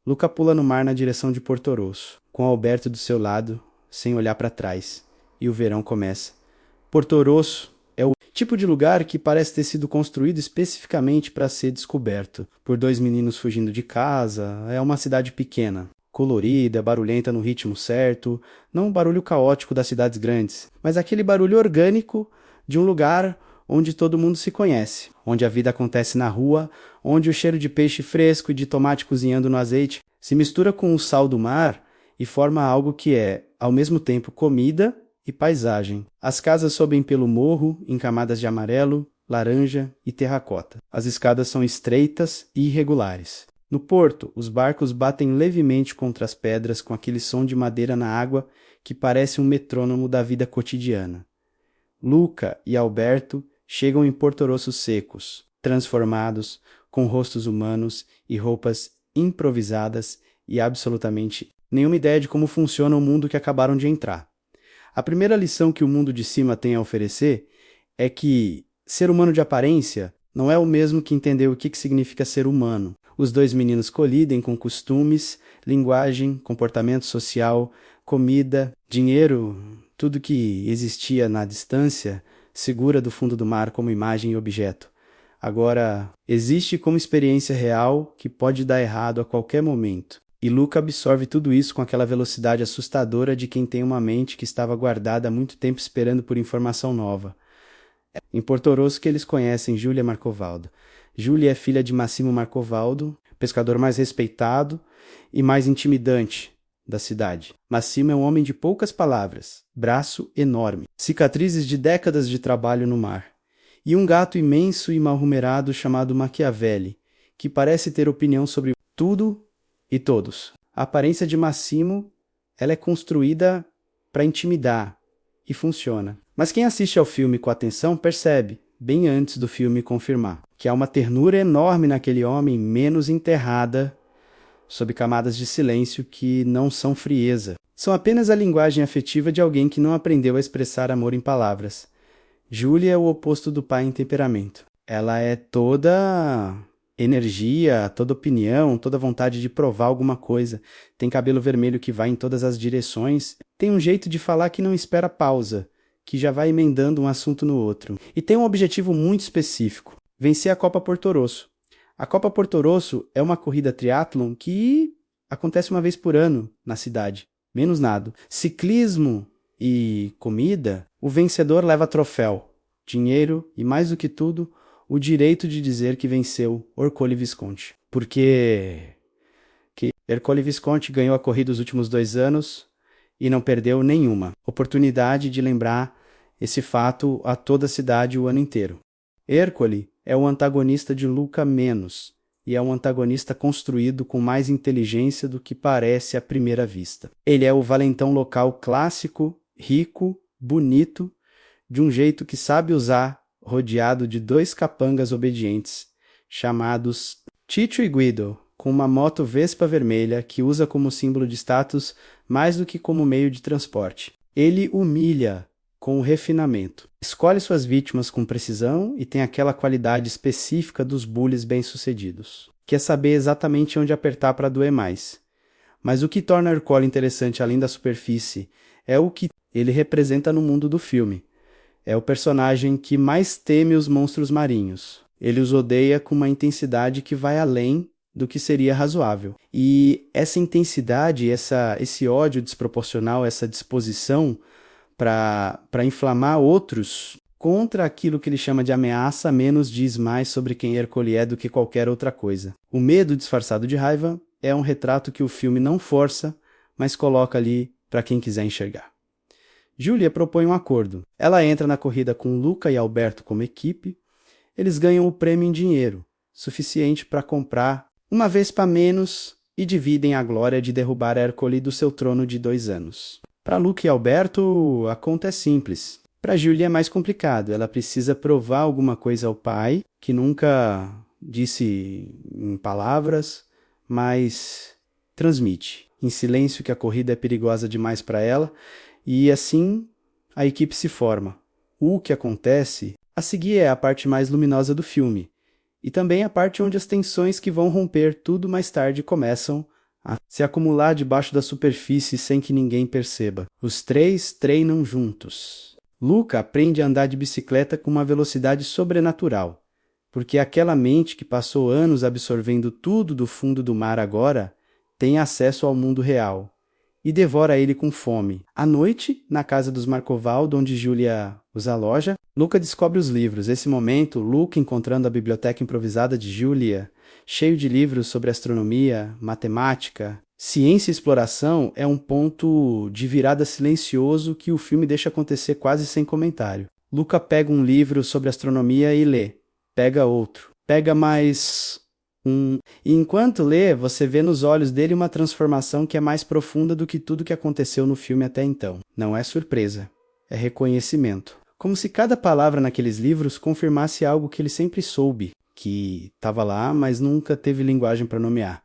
Luca pula no mar na direção de Porto Rosso, com Alberto do seu lado, sem olhar para trás. E o verão começa. Porto Rosso é o tipo de lugar que parece ter sido construído especificamente para ser descoberto por dois meninos fugindo de casa. É uma cidade pequena, colorida, barulhenta no ritmo certo, não o barulho caótico das cidades grandes, mas aquele barulho orgânico de um lugar onde todo mundo se conhece, onde a vida acontece na rua, onde o cheiro de peixe fresco e de tomate cozinhando no azeite se mistura com o sal do mar e forma algo que é, ao mesmo tempo, comida e paisagem. As casas sobem pelo morro em camadas de amarelo, laranja e terracota. As escadas são estreitas e irregulares. No porto, os barcos batem levemente contra as pedras com aquele som de madeira na água que parece um metrônomo da vida cotidiana. Luca e Alberto chegam em Porto Rosso secos, transformados, com rostos humanos e roupas improvisadas e absolutamente nenhuma ideia de como funciona o mundo que acabaram de entrar. A primeira lição que o mundo de cima tem a oferecer é que ser humano de aparência não é o mesmo que entender o que significa ser humano. Os dois meninos colidem com costumes, linguagem, comportamento social, comida, dinheiro, tudo que existia na distância, segura do fundo do mar como imagem e objeto. Agora, existe como experiência real que pode dar errado a qualquer momento. E Luca absorve tudo isso com aquela velocidade assustadora de quem tem uma mente que estava guardada há muito tempo esperando por informação nova. Em Porto Rosso que eles conhecem Júlia Marcovaldo. Júlia é filha de Massimo Marcovaldo, pescador mais respeitado e mais intimidante da cidade. Massimo é um homem de poucas palavras, braço enorme, cicatrizes de décadas de trabalho no mar, e um gato imenso e mal-humorado chamado Machiavelli, que parece ter opinião sobre tudo e todos. A aparência de Massimo, ela é construída para intimidar e funciona. Mas quem assiste ao filme com atenção percebe, bem antes do filme confirmar, que há uma ternura enorme naquele homem menos enterrada sob camadas de silêncio que não são frieza. São apenas a linguagem afetiva de alguém que não aprendeu a expressar amor em palavras. Júlia é o oposto do pai em temperamento. Ela é toda energia, toda opinião, toda vontade de provar alguma coisa. Tem cabelo vermelho que vai em todas as direções. Tem um jeito de falar que não espera pausa, que já vai emendando um assunto no outro. E tem um objetivo muito específico: vencer a Copa Porto Rosso. A Copa Porto Rosso é uma corrida triatlon que acontece uma vez por ano na cidade. Menos nada. Ciclismo e comida, o vencedor leva troféu, dinheiro e, mais do que tudo, o direito de dizer que venceu Ercole Visconti. Porque Ercole Visconti ganhou a corrida os últimos 2 anos e não perdeu nenhuma oportunidade de lembrar esse fato a toda a cidade o ano inteiro. Ercole é o antagonista de Luca menos, e é um antagonista construído com mais inteligência do que parece à primeira vista. Ele é o valentão local clássico, rico, bonito, de um jeito que sabe usar, rodeado de 2 capangas obedientes, chamados Chicho e Guido, com uma moto Vespa vermelha que usa como símbolo de status mais do que como meio de transporte. Ele humilha com refinamento. Escolhe suas vítimas com precisão e tem aquela qualidade específica dos bullies bem-sucedidos, que é saber exatamente onde apertar para doer mais. Mas o que torna Ercole interessante além da superfície é o que ele representa no mundo do filme. É o personagem que mais teme os monstros marinhos. Ele os odeia com uma intensidade que vai além do que seria razoável. E essa intensidade, esse ódio desproporcional, essa disposição para inflamar outros contra aquilo que ele chama de ameaça, menos diz mais sobre quem Ercole é do que qualquer outra coisa. O medo disfarçado de raiva é um retrato que o filme não força, mas coloca ali para quem quiser enxergar. Júlia propõe um acordo. Ela entra na corrida com Luca e Alberto como equipe. Eles ganham o prêmio em dinheiro, suficiente para comprar uma Vespa menos e dividem a glória de derrubar Ercole do seu trono de 2 anos. Para Luca e Alberto, a conta é simples. Para Júlia é mais complicado. Ela precisa provar alguma coisa ao pai, que nunca disse em palavras, mas transmite em silêncio que a corrida é perigosa demais para ela, e assim a equipe se forma. O que acontece a seguir é a parte mais luminosa do filme, e também a parte onde as tensões que vão romper tudo mais tarde começam a se acumular debaixo da superfície sem que ninguém perceba. Os 3 treinam juntos. Luca aprende a andar de bicicleta com uma velocidade sobrenatural, porque aquela mente que passou anos absorvendo tudo do fundo do mar agora tem acesso ao mundo real e devora ele com fome. À noite, na casa dos Marcovaldo, onde Júlia os aloja, Luca descobre os livros. Nesse momento, Luca encontrando a biblioteca improvisada de Júlia, cheio de livros sobre astronomia, matemática, Ciência e exploração é um ponto de virada silencioso que o filme deixa acontecer quase sem comentário. Luca pega um livro sobre astronomia e lê. Pega outro. Pega mais um. E enquanto lê, você vê nos olhos dele uma transformação que é mais profunda do que tudo que aconteceu no filme até então. Não é surpresa. É reconhecimento. Como se cada palavra naqueles livros confirmasse algo que ele sempre soube, que estava lá, mas nunca teve linguagem para nomear.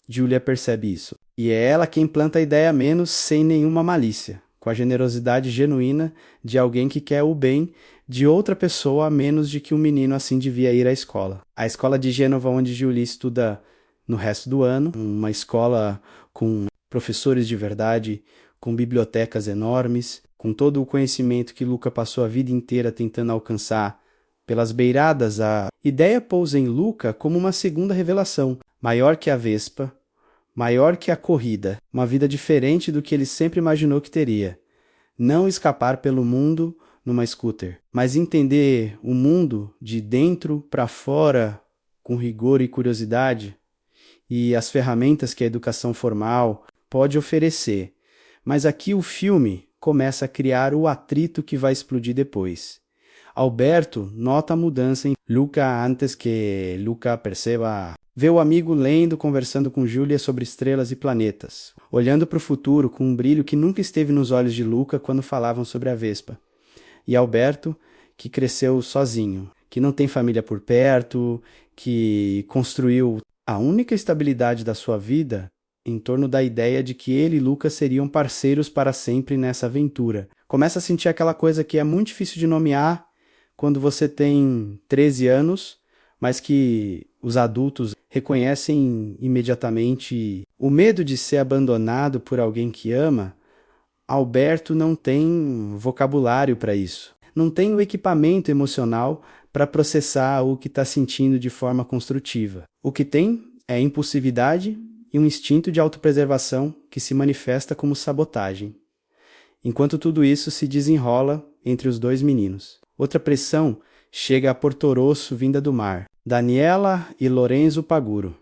Julia percebe isso. E é ela quem planta a ideia menos sem nenhuma malícia, com a generosidade genuína de alguém que quer o bem de outra pessoa a menos de que um menino assim devia ir à escola. A escola de Gênova onde Julia estuda no resto do ano, uma escola com professores de verdade, com bibliotecas enormes, com todo o conhecimento que Luca passou a vida inteira tentando alcançar pelas beiradas, a ideia pousa em Luca como uma segunda revelação, maior que a Vespa, maior que a corrida, uma vida diferente do que ele sempre imaginou que teria. Não escapar pelo mundo numa scooter, mas entender o mundo de dentro para fora com rigor e curiosidade e as ferramentas que a educação formal pode oferecer. Mas aqui o filme começa a criar o atrito que vai explodir depois. Alberto nota a mudança em Luca antes que Luca perceba. Vê o amigo lendo, conversando com Julia sobre estrelas e planetas, olhando para o futuro com um brilho que nunca esteve nos olhos de Luca quando falavam sobre a Vespa. E Alberto, que cresceu sozinho, que não tem família por perto, que construiu a única estabilidade da sua vida em torno da ideia de que ele e Luca seriam parceiros para sempre nessa aventura. Começa a sentir aquela coisa que é muito difícil de nomear quando você tem 13 anos, mas que os adultos reconhecem imediatamente. O medo de ser abandonado por alguém que ama. Alberto não tem vocabulário para isso. Não tem o equipamento emocional para processar o que está sentindo de forma construtiva. O que tem é impulsividade e um instinto de autopreservação que se manifesta como sabotagem. Enquanto tudo isso se desenrola entre os dois meninos. Outra pressão chega a Portorosso vinda do mar. Daniela e Lorenzo Paguro,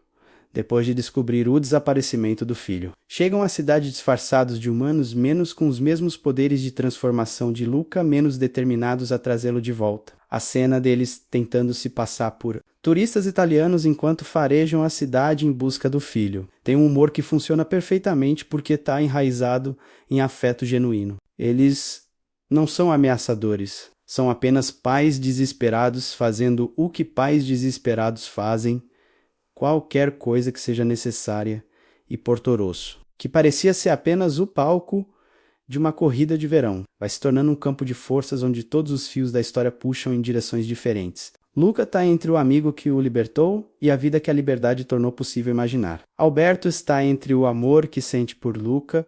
depois de descobrir o desaparecimento do filho. Chegam à cidade disfarçados de humanos, menos com os mesmos poderes de transformação de Luca, menos determinados a trazê-lo de volta. A cena deles tentando se passar por turistas italianos enquanto farejam a cidade em busca do filho. Tem um humor que funciona perfeitamente porque está enraizado em afeto genuíno. Eles não são ameaçadores, são apenas pais desesperados fazendo o que pais desesperados fazem, qualquer coisa que seja necessária, e Portorosso, que parecia ser apenas o palco de uma corrida de verão, vai se tornando um campo de forças onde todos os fios da história puxam em direções diferentes. Luca está entre o amigo que o libertou e a vida que a liberdade tornou possível imaginar. Alberto está entre o amor que sente por Luca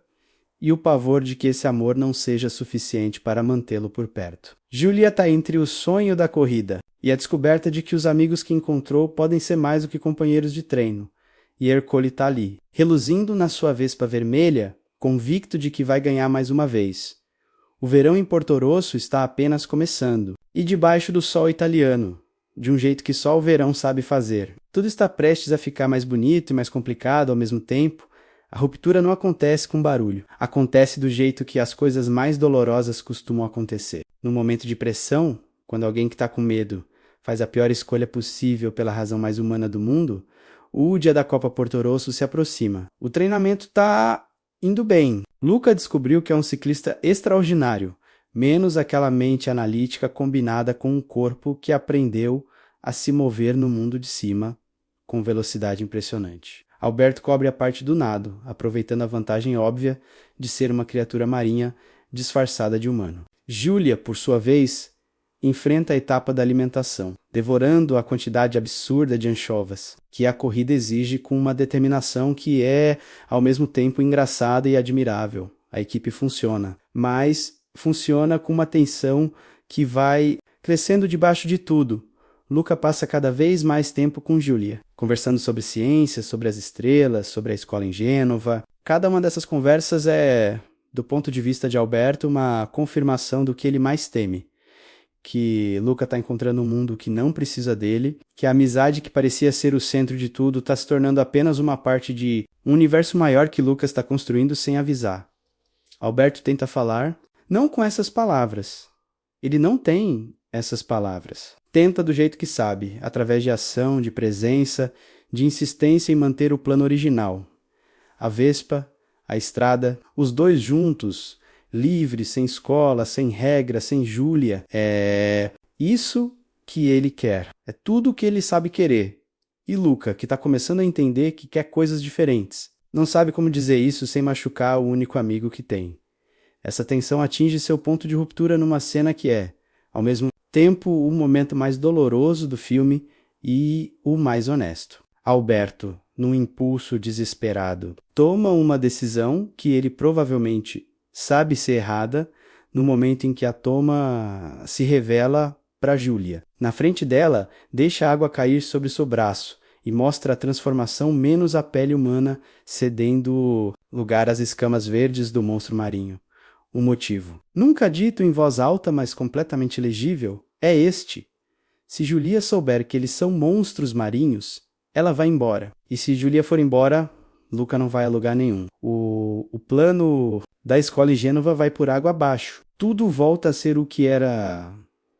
e o pavor de que esse amor não seja suficiente para mantê-lo por perto. Julia está entre o sonho da corrida e a descoberta de que os amigos que encontrou podem ser mais do que companheiros de treino. E Ercole está ali, reluzindo na sua Vespa vermelha, convicto de que vai ganhar mais uma vez. O verão em Portorosso está apenas começando, e debaixo do sol italiano, de um jeito que só o verão sabe fazer. Tudo está prestes a ficar mais bonito e mais complicado ao mesmo tempo. A ruptura não acontece com barulho, acontece do jeito que as coisas mais dolorosas costumam acontecer. No momento de pressão, quando alguém que está com medo faz a pior escolha possível pela razão mais humana do mundo, o dia da Copa Portorosso se aproxima. O treinamento está indo bem. Luca descobriu que é um ciclista extraordinário, menos aquela mente analítica combinada com um corpo que aprendeu a se mover no mundo de cima com velocidade impressionante. Alberto cobre a parte do nado, aproveitando a vantagem óbvia de ser uma criatura marinha disfarçada de humano. Julia, por sua vez, enfrenta a etapa da alimentação, devorando a quantidade absurda de anchovas que a corrida exige com uma determinação que é, ao mesmo tempo, engraçada e admirável. A equipe funciona, mas funciona com uma tensão que vai crescendo debaixo de tudo. Luca passa cada vez mais tempo com Julia, conversando sobre ciências, sobre as estrelas, sobre a escola em Gênova. Cada uma dessas conversas é, do ponto de vista de Alberto, uma confirmação do que ele mais teme, que Luca está encontrando um mundo que não precisa dele, que a amizade que parecia ser o centro de tudo está se tornando apenas uma parte de um universo maior que Lucas está construindo sem avisar. Alberto tenta falar, não com essas palavras. Ele não tem essas palavras. Tenta do jeito que sabe, através de ação, de presença, de insistência em manter o plano original. A Vespa, a estrada, os dois juntos, livres, sem escola, sem regra, sem Júlia. É isso que ele quer. É tudo o que ele sabe querer. E Luca, que está começando a entender que quer coisas diferentes. Não sabe como dizer isso sem machucar o único amigo que tem. Essa tensão atinge seu ponto de ruptura numa cena que é, ao mesmo tempo, o momento mais doloroso do filme e o mais honesto. Alberto, num impulso desesperado, toma uma decisão que ele provavelmente sabe ser errada no momento em que a toma se revela para Júlia. Na frente dela, deixa a água cair sobre seu braço e mostra a transformação menos a pele humana cedendo lugar às escamas verdes do monstro marinho. O motivo, nunca dito em voz alta, mas completamente legível, é este. Se Julia souber que eles são monstros marinhos, ela vai embora. E se Julia for embora, Luca não vai a lugar nenhum. O plano da escola em Gênova vai por água abaixo. Tudo volta a ser o que era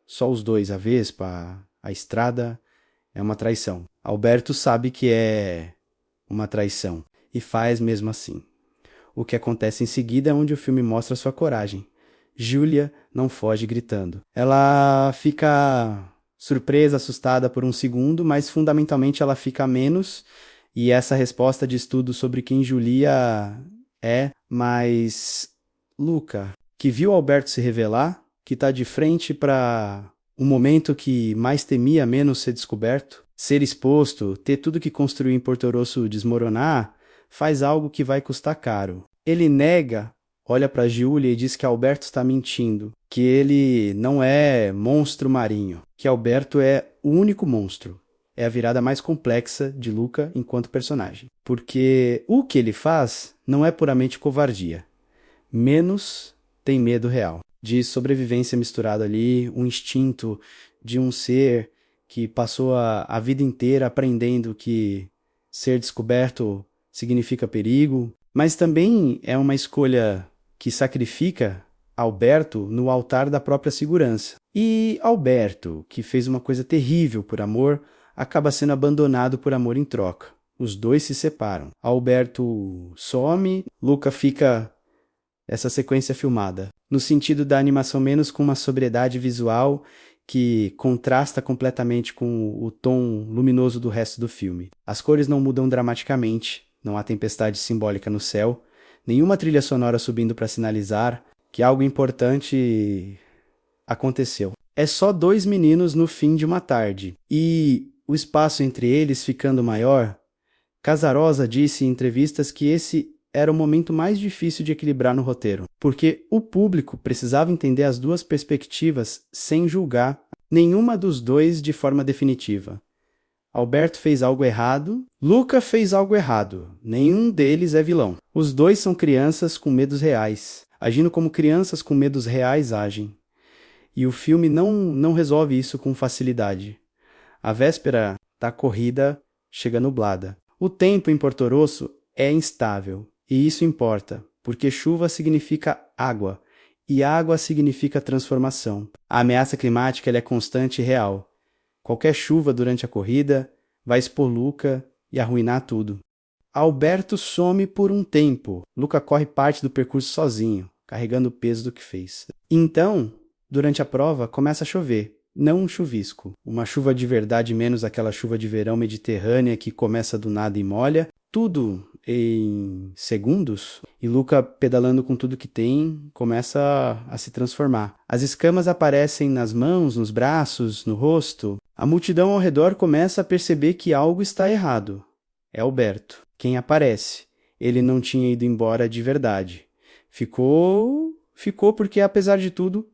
só os dois, a Vespa, a estrada, é uma traição. Alberto sabe que é uma traição e faz mesmo assim. O que acontece em seguida é onde o filme mostra sua coragem. Júlia não foge gritando. Ela fica surpresa, assustada por um segundo, mas fundamentalmente ela fica menos, e essa resposta diz tudo sobre quem Julia é, mas Luca, que viu Alberto se revelar, que está de frente para um momento que mais temia menos ser descoberto, ser exposto, ter tudo que construiu em Porto Rosso desmoronar, faz algo que vai custar caro. Ele nega, olha para Júlia e diz que Alberto está mentindo, que ele não é monstro marinho, que Alberto é o único monstro. É a virada mais complexa de Luca enquanto personagem. Porque o que ele faz não é puramente covardia. Menos tem medo real. De sobrevivência misturado ali, um instinto de um ser que passou a vida inteira aprendendo que ser descoberto significa perigo, mas também é uma escolha que sacrifica Alberto no altar da própria segurança. E Alberto, que fez uma coisa terrível por amor, acaba sendo abandonado por amor em troca. Os dois se separam. Alberto some, Luca fica essa sequência filmada, no sentido da animação menos com uma sobriedade visual que contrasta completamente com o tom luminoso do resto do filme. As cores não mudam dramaticamente, não há tempestade simbólica no céu, nenhuma trilha sonora subindo para sinalizar que algo importante aconteceu. É só dois meninos no fim de uma tarde, e o espaço entre eles ficando maior. Casarosa disse em entrevistas que esse era o momento mais difícil de equilibrar no roteiro, porque o público precisava entender as duas perspectivas sem julgar nenhuma dos dois de forma definitiva. Alberto fez algo errado, Luca fez algo errado. Nenhum deles é vilão. Os dois são crianças com medos reais, agindo como crianças com medos reais agem. E o filme não resolve isso com facilidade. A véspera da corrida chega nublada. O tempo em Porto Rosso é instável, e isso importa, porque chuva significa água, e água significa transformação. A ameaça climática ela é constante e real. Qualquer chuva durante a corrida vai expor Luca e arruinar tudo. Alberto some por um tempo. Luca corre parte do percurso sozinho, carregando o peso do que fez. Então, durante a prova, começa a chover. Não um chuvisco. Uma chuva de verdade menos aquela chuva de verão mediterrânea que começa do nada e molha. Tudo em segundos. E Luca, pedalando com tudo que tem, começa a se transformar. As escamas aparecem nas mãos, nos braços, no rosto. A multidão ao redor começa a perceber que algo está errado. É Alberto quem aparece. Ele não tinha ido embora de verdade. Ficou porque, apesar de tudo,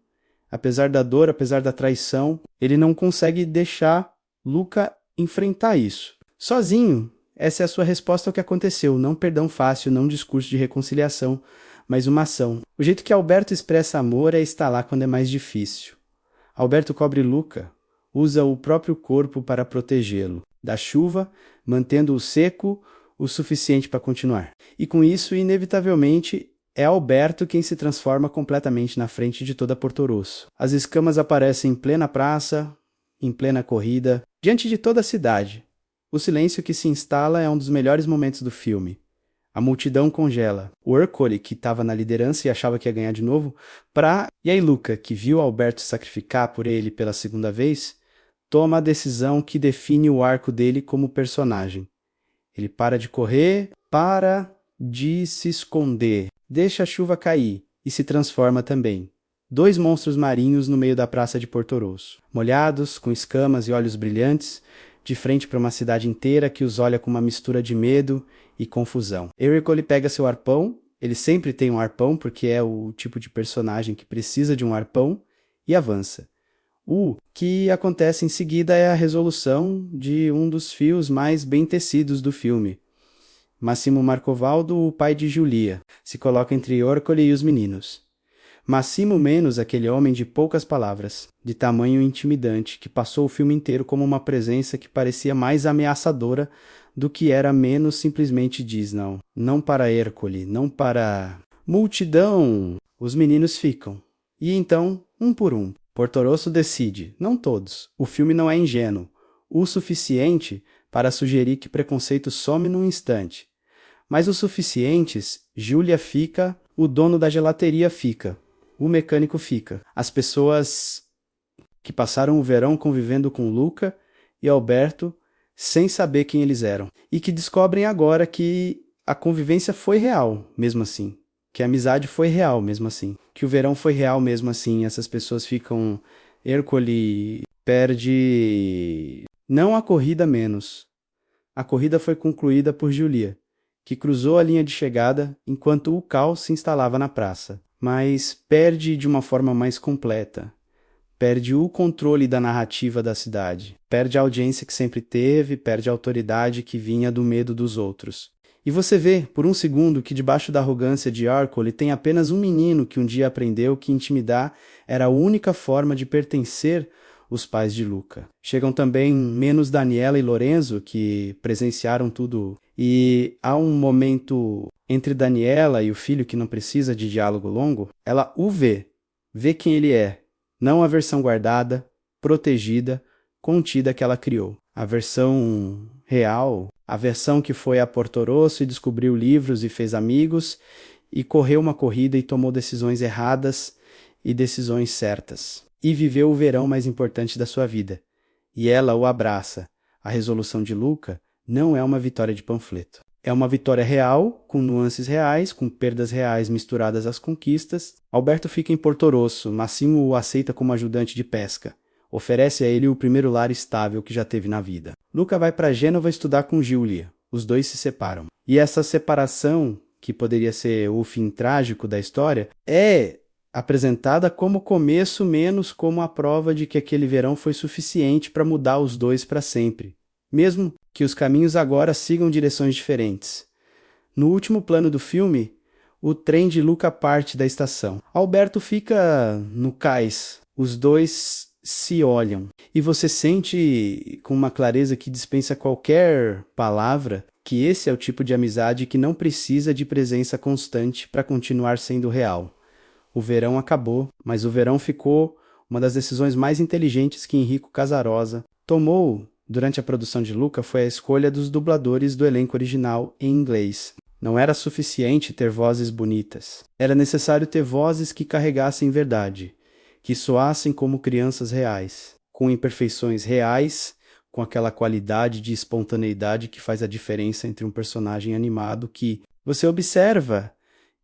apesar da dor, apesar da traição, ele não consegue deixar Luca enfrentar isso. Sozinho, essa é a sua resposta ao que aconteceu. Não perdão fácil, não discurso de reconciliação, mas uma ação. O jeito que Alberto expressa amor é estar lá quando é mais difícil. Alberto cobre Luca, usa o próprio corpo para protegê-lo da chuva, mantendo-o seco o suficiente para continuar. E com isso, inevitavelmente, é Alberto quem se transforma completamente na frente de toda Portorosso. As escamas aparecem em plena praça, em plena corrida, diante de toda a cidade. O silêncio que se instala é um dos melhores momentos do filme. A multidão congela. O Ercole, que estava na liderança e achava que ia ganhar de novo, e aí Luca, que viu Alberto sacrificar por ele pela segunda vez, toma a decisão que define o arco dele como personagem. Ele para de correr, para de se esconder, deixa a chuva cair e se transforma também. 2 monstros marinhos no meio da praça de Portorosso, molhados, com escamas e olhos brilhantes, de frente para uma cidade inteira que os olha com uma mistura de medo e confusão. Ercole pega seu arpão, ele sempre tem um arpão porque é o tipo de personagem que precisa de um arpão, e avança. O que acontece em seguida é a resolução de um dos fios mais bem tecidos do filme. Massimo Marcovaldo, o pai de Giulia, se coloca entre Ercole e os meninos. Massimo menos aquele homem de poucas palavras, de tamanho intimidante, que passou o filme inteiro como uma presença que parecia mais ameaçadora do que era menos simplesmente diz não. Não para Ercole, não para... Multidão! Os meninos ficam. E então, um por um, Portorosso decide, não todos, o filme não é ingênuo, o suficiente para sugerir que preconceito some num instante. Mas os suficientes, Giulia fica, o dono da gelateria fica, o mecânico fica. As pessoas que passaram o verão convivendo com Luca e Alberto sem saber quem eles eram. E que descobrem agora que a convivência foi real, mesmo assim. Que a amizade foi real, mesmo assim. Que o verão foi real, mesmo assim. Essas pessoas ficam... Ercole perde... Não a corrida menos. A corrida foi concluída por Giulia, que cruzou a linha de chegada enquanto o caos se instalava na praça. Mas perde de uma forma mais completa. Perde o controle da narrativa da cidade. Perde a audiência que sempre teve, perde a autoridade que vinha do medo dos outros. E você vê, por um segundo, que debaixo da arrogância de Ercole tem apenas um menino que um dia aprendeu que intimidar era a única forma de pertencer os pais de Luca. Chegam também menos Daniela e Lorenzo, que presenciaram tudo. E há um momento entre Daniela e o filho que não precisa de diálogo longo. Ela o vê quem ele é, não a versão guardada, protegida, contida que ela criou. A versão real, a versão que foi a Portorosso e descobriu livros e fez amigos, e correu uma corrida e tomou decisões erradas e decisões certas. E viveu o verão mais importante da sua vida. E ela o abraça. A resolução de Luca não é uma vitória de panfleto. É uma vitória real, com nuances reais, com perdas reais misturadas às conquistas. Alberto fica em Portorosso, Massimo o aceita como ajudante de pesca. Oferece a ele o primeiro lar estável que já teve na vida. Luca vai para Gênova estudar com Giulia. Os dois se separam. E essa separação, que poderia ser o fim trágico da história, é apresentada como começo menos como a prova de que aquele verão foi suficiente para mudar os dois para sempre. Mesmo que os caminhos agora sigam direções diferentes. No último plano do filme, o trem de Luca parte da estação. Alberto fica no cais. Os dois se olham. E você sente com uma clareza que dispensa qualquer palavra que esse é o tipo de amizade que não precisa de presença constante para continuar sendo real. O verão acabou, mas o verão ficou uma das decisões mais inteligentes que Enrico Casarosa tomou durante a produção de Luca foi a escolha dos dubladores do elenco original em inglês. Não era suficiente ter vozes bonitas. Era necessário ter vozes que carregassem verdade, que soassem como crianças reais, com imperfeições reais, com aquela qualidade de espontaneidade que faz a diferença entre um personagem animado que você observa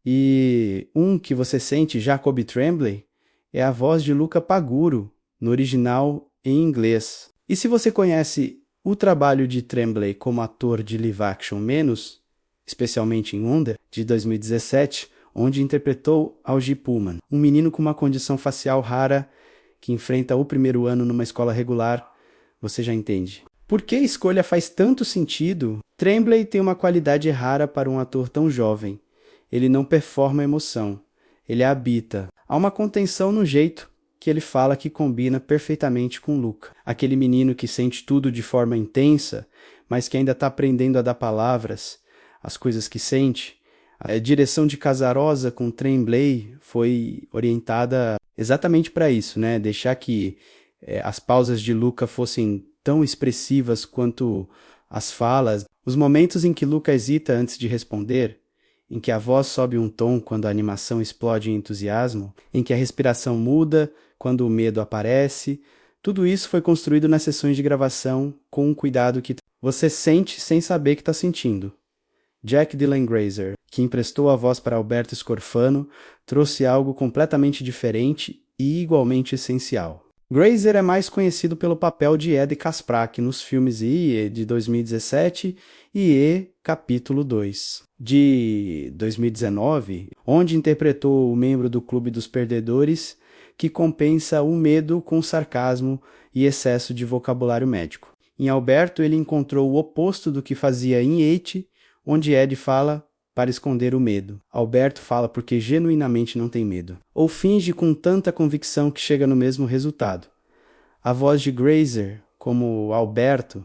e que você sente, Jacob Tremblay, é a voz de Luca Paguro, no original em inglês. E se você conhece o trabalho de Tremblay como ator de live action menos, especialmente em Wonder, de 2017, onde interpretou Algie Pullman, um menino com uma condição facial rara que enfrenta o primeiro ano numa escola regular, você já entende. Por que a escolha faz tanto sentido? Tremblay tem uma qualidade rara para um ator tão jovem. Ele não performa emoção, ele a habita. Há uma contenção no jeito, que ele fala que combina perfeitamente com Luca. Aquele menino que sente tudo de forma intensa, mas que ainda está aprendendo a dar palavras às coisas que sente. A direção de Casarosa com Tremblay foi orientada exatamente para isso, né? Deixar que as pausas de Luca fossem tão expressivas quanto as falas. Os momentos em que Luca hesita antes de responder, em que a voz sobe um tom quando a animação explode em entusiasmo, em que a respiração muda quando o medo aparece, tudo isso foi construído nas sessões de gravação com um cuidado que você sente sem saber que está sentindo. Jack Dylan Grazer, que emprestou a voz para Alberto Scorfano, trouxe algo completamente diferente e igualmente essencial. Grazer é mais conhecido pelo papel de Ed Kasprak nos filmes IE de 2017 e E Capítulo 2 de 2019, onde interpretou o membro do Clube dos Perdedores que compensa o medo com sarcasmo e excesso de vocabulário médico. Em Alberto, ele encontrou o oposto do que fazia em It, onde Ed fala para esconder o medo. Alberto fala porque genuinamente não tem medo. Ou finge com tanta convicção que chega no mesmo resultado. A voz de Grazer, como Alberto,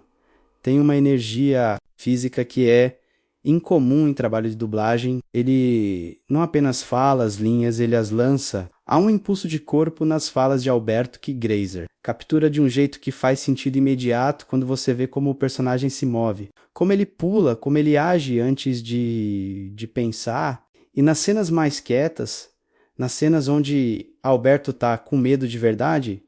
tem uma energia física que é incomum em trabalho de dublagem. Ele não apenas fala as linhas, ele as lança. Há um impulso de corpo nas falas de Alberto que Grazer captura de um jeito que faz sentido imediato quando você vê como o personagem se move, como ele pula, como ele age antes de pensar. E nas cenas mais quietas, nas cenas onde Alberto está com medo de verdade,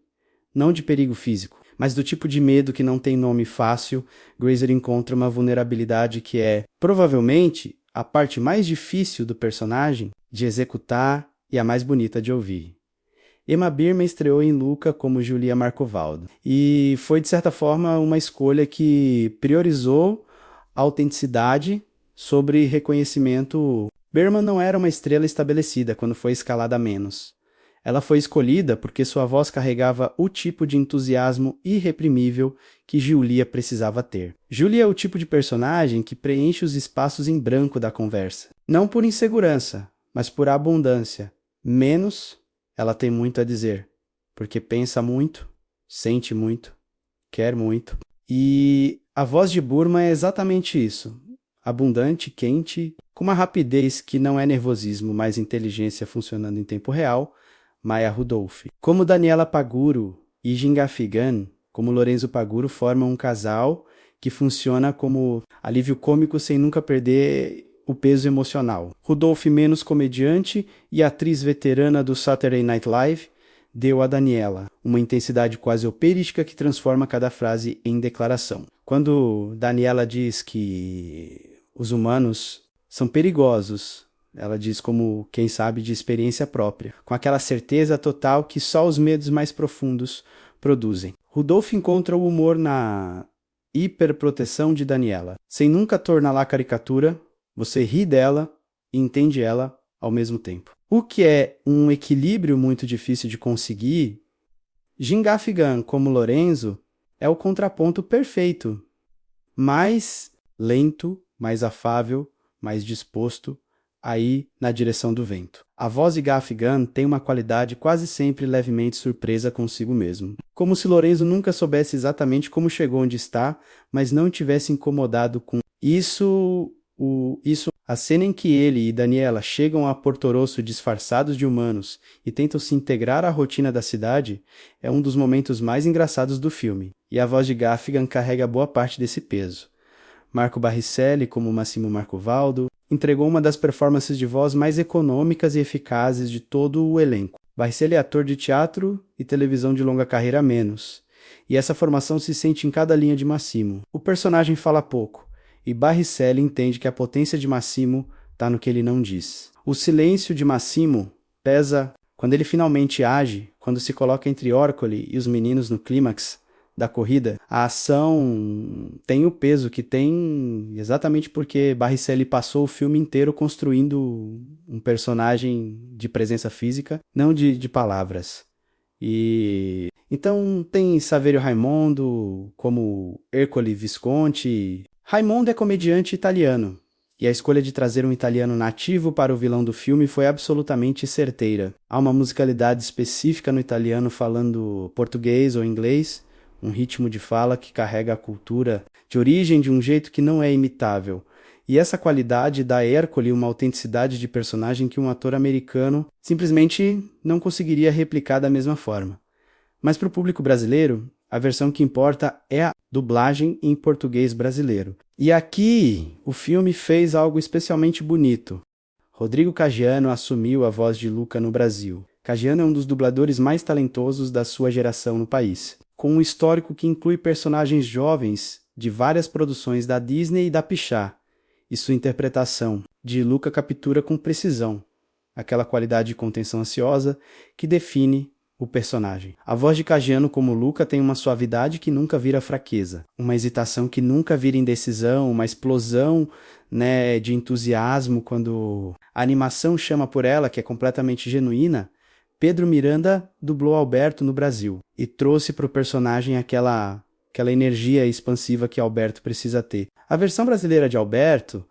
não de perigo físico, mas do tipo de medo que não tem nome fácil, Grazer encontra uma vulnerabilidade que é, provavelmente, a parte mais difícil do personagem de executar e a mais bonita de ouvir. Emma Bierman estreou em Luca como Julia Marcovaldo, e foi, de certa forma, uma escolha que priorizou a autenticidade sobre reconhecimento. Bierman não era uma estrela estabelecida quando foi escalada a menos. Ela foi escolhida porque sua voz carregava o tipo de entusiasmo irreprimível que Julia precisava ter. Julia é o tipo de personagem que preenche os espaços em branco da conversa. Não por insegurança, mas por abundância. Menos, ela tem muito a dizer, porque pensa muito, sente muito, quer muito. E a voz de Burma é exatamente isso. Abundante, quente, com uma rapidez que não é nervosismo, mas inteligência funcionando em tempo real, Maya Rudolph. Como Daniela Paguro e Ginga Figan, como Lorenzo Paguro, formam um casal que funciona como alívio cômico sem nunca perder o peso emocional. Rudolph, menos comediante e atriz veterana do Saturday Night Live, deu a Daniela uma intensidade quase operística que transforma cada frase em declaração. Quando Daniela diz que os humanos são perigosos, ela diz como quem sabe de experiência própria, com aquela certeza total que só os medos mais profundos produzem. Rudolph encontra o humor na hiperproteção de Daniela. Sem nunca torná-la caricatura, você ri dela e entende ela ao mesmo tempo. O que é um equilíbrio muito difícil de conseguir, Ginga Figan, como Lorenzo, é o contraponto perfeito. Mais lento, mais afável, mais disposto, aí na direção do vento. A voz de Gaffigan tem uma qualidade quase sempre levemente surpresa consigo mesmo. Como se Lorenzo nunca soubesse exatamente como chegou onde está, mas não tivesse incomodado com isso. A cena em que ele e Daniela chegam a Porto Rosso disfarçados de humanos e tentam se integrar à rotina da cidade é um dos momentos mais engraçados do filme, e a voz de Gaffigan carrega boa parte desse peso. Marco Barricelli, como Massimo Marcovaldo, entregou uma das performances de voz mais econômicas e eficazes de todo o elenco. Barricelli é ator de teatro e televisão de longa carreira a menos, e essa formação se sente em cada linha de Massimo. O personagem fala pouco, e Barricelli entende que a potência de Massimo está no que ele não diz. O silêncio de Massimo pesa quando ele finalmente age, quando se coloca entre Orcoli e os meninos no clímax da corrida. A ação tem o peso que tem exatamente porque Barricelli passou o filme inteiro construindo um personagem de presença física, não de palavras. E então tem Saverio Raimondo como Ercole Visconti. Raimondo é comediante italiano E a escolha de trazer um italiano nativo para o vilão do filme foi absolutamente certeira. Há uma musicalidade específica no italiano falando português ou inglês, um ritmo de fala que carrega a cultura de origem de um jeito que não é imitável. E essa qualidade dá a Ercole uma autenticidade de personagem que um ator americano simplesmente não conseguiria replicar da mesma forma. Mas para o público brasileiro, a versão que importa é a dublagem em português brasileiro. E aqui o filme fez algo especialmente bonito. Rodrigo Caggiano assumiu a voz de Luca no Brasil. Caggiano é um dos dubladores mais talentosos da sua geração no país, com um histórico que inclui personagens jovens de várias produções da Disney e da Pixar, e sua interpretação de Luca captura com precisão aquela qualidade de contenção ansiosa que define o personagem. A voz de Caggiano como Luca tem uma suavidade que nunca vira fraqueza, uma hesitação que nunca vira indecisão, uma explosão, de entusiasmo quando a animação chama por ela, que é completamente genuína. Pedro Miranda dublou Alberto no Brasil e trouxe para o personagem aquela energia expansiva que Alberto precisa ter. A versão brasileira de Alberto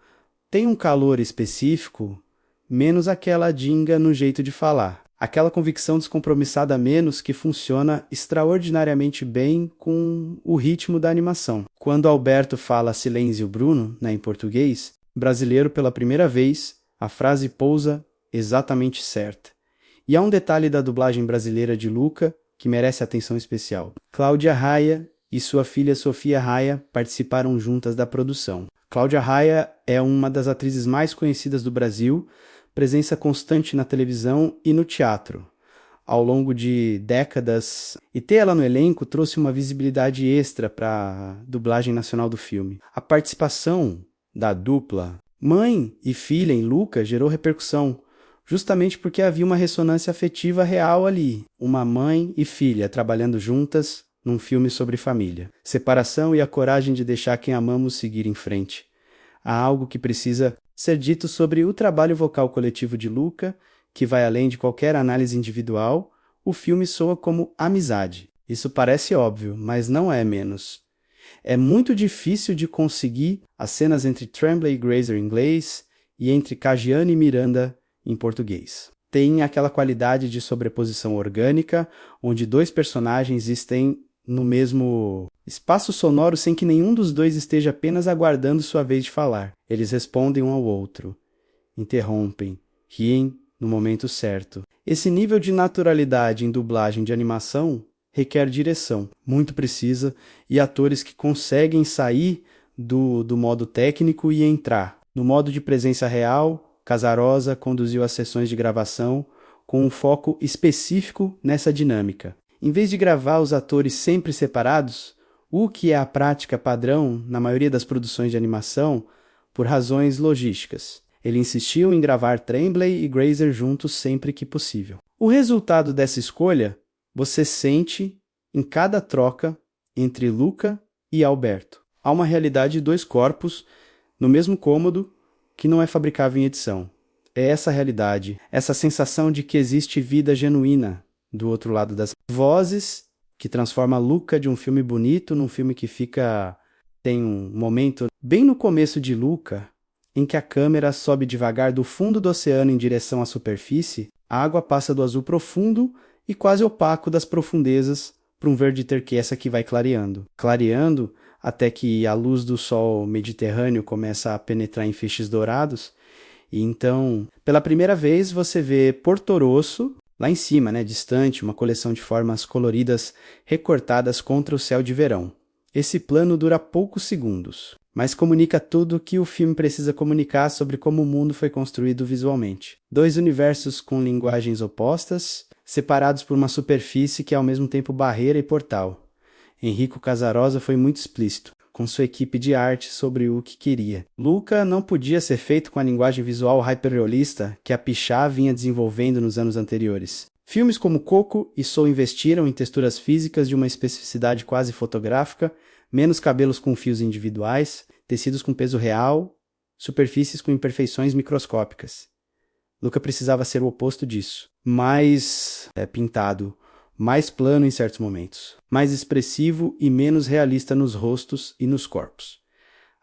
tem um calor específico, menos aquela ginga no jeito de falar. Aquela convicção descompromissada menos que funciona extraordinariamente bem com o ritmo da animação. Quando Alberto fala Silêncio Bruno, em português, brasileiro pela primeira vez, a frase pousa exatamente certa. E há um detalhe da dublagem brasileira de Luca que merece atenção especial. Cláudia Raia e sua filha Sofia Raia participaram juntas da produção. Cláudia Raia é uma das atrizes mais conhecidas do Brasil, presença constante na televisão e no teatro, ao longo de décadas, e ter ela no elenco trouxe uma visibilidade extra para a dublagem nacional do filme. A participação da dupla mãe e filha em Luca gerou repercussão, justamente porque havia uma ressonância afetiva real ali, uma mãe e filha trabalhando juntas num filme sobre família. Separação e a coragem de deixar quem amamos seguir em frente. Há algo que precisa ser dito sobre o trabalho vocal coletivo de Luca, que vai além de qualquer análise individual. O filme soa como amizade. Isso parece óbvio, mas não é menos. É muito difícil de conseguir as cenas entre Tremblay e Grazer em inglês e entre Caggiano e Miranda em português. Tem aquela qualidade de sobreposição orgânica, onde dois personagens estão no mesmo espaço sonoro sem que nenhum dos dois esteja apenas aguardando sua vez de falar. Eles respondem um ao outro, interrompem, riem no momento certo. Esse nível de naturalidade em dublagem de animação requer direção muito precisa e atores que conseguem sair do modo técnico e entrar no modo de presença real. Casarosa conduziu as sessões de gravação com um foco específico nessa dinâmica. Em vez de gravar os atores sempre separados, o que é a prática padrão na maioria das produções de animação, por razões logísticas. Ele insistiu em gravar Tremblay e Grazer juntos sempre que possível. O resultado dessa escolha, você sente em cada troca entre Luca e Alberto. Há uma realidade de dois corpos no mesmo cômodo que não é fabricável em edição. É essa realidade, essa sensação de que existe vida genuína do outro lado das vozes, que transforma Luca de um filme bonito num filme que tem um momento bem no começo de Luca, em que a câmera sobe devagar do fundo do oceano em direção à superfície, a água passa do azul profundo e quase opaco das profundezas para um verde turquesa que vai clareando até que a luz do sol mediterrâneo começa a penetrar em feixes dourados. E então, pela primeira vez, você vê Porto Rosso, lá em cima, distante, uma coleção de formas coloridas recortadas contra o céu de verão. Esse plano dura poucos segundos, mas comunica tudo o que o filme precisa comunicar sobre como o mundo foi construído visualmente. Dois universos com linguagens opostas, separados por uma superfície que é ao mesmo tempo barreira e portal. Enrico Casarosa foi muito explícito com sua equipe de arte sobre o que queria. Luca não podia ser feito com a linguagem visual hyperrealista que a Pixar vinha desenvolvendo nos anos anteriores. Filmes como Coco e Soul investiram em texturas físicas de uma especificidade quase fotográfica, menos cabelos com fios individuais, tecidos com peso real, superfícies com imperfeições microscópicas. Luca precisava ser o oposto disso. Mais pintado, mais plano em certos momentos, mais expressivo e menos realista nos rostos e nos corpos.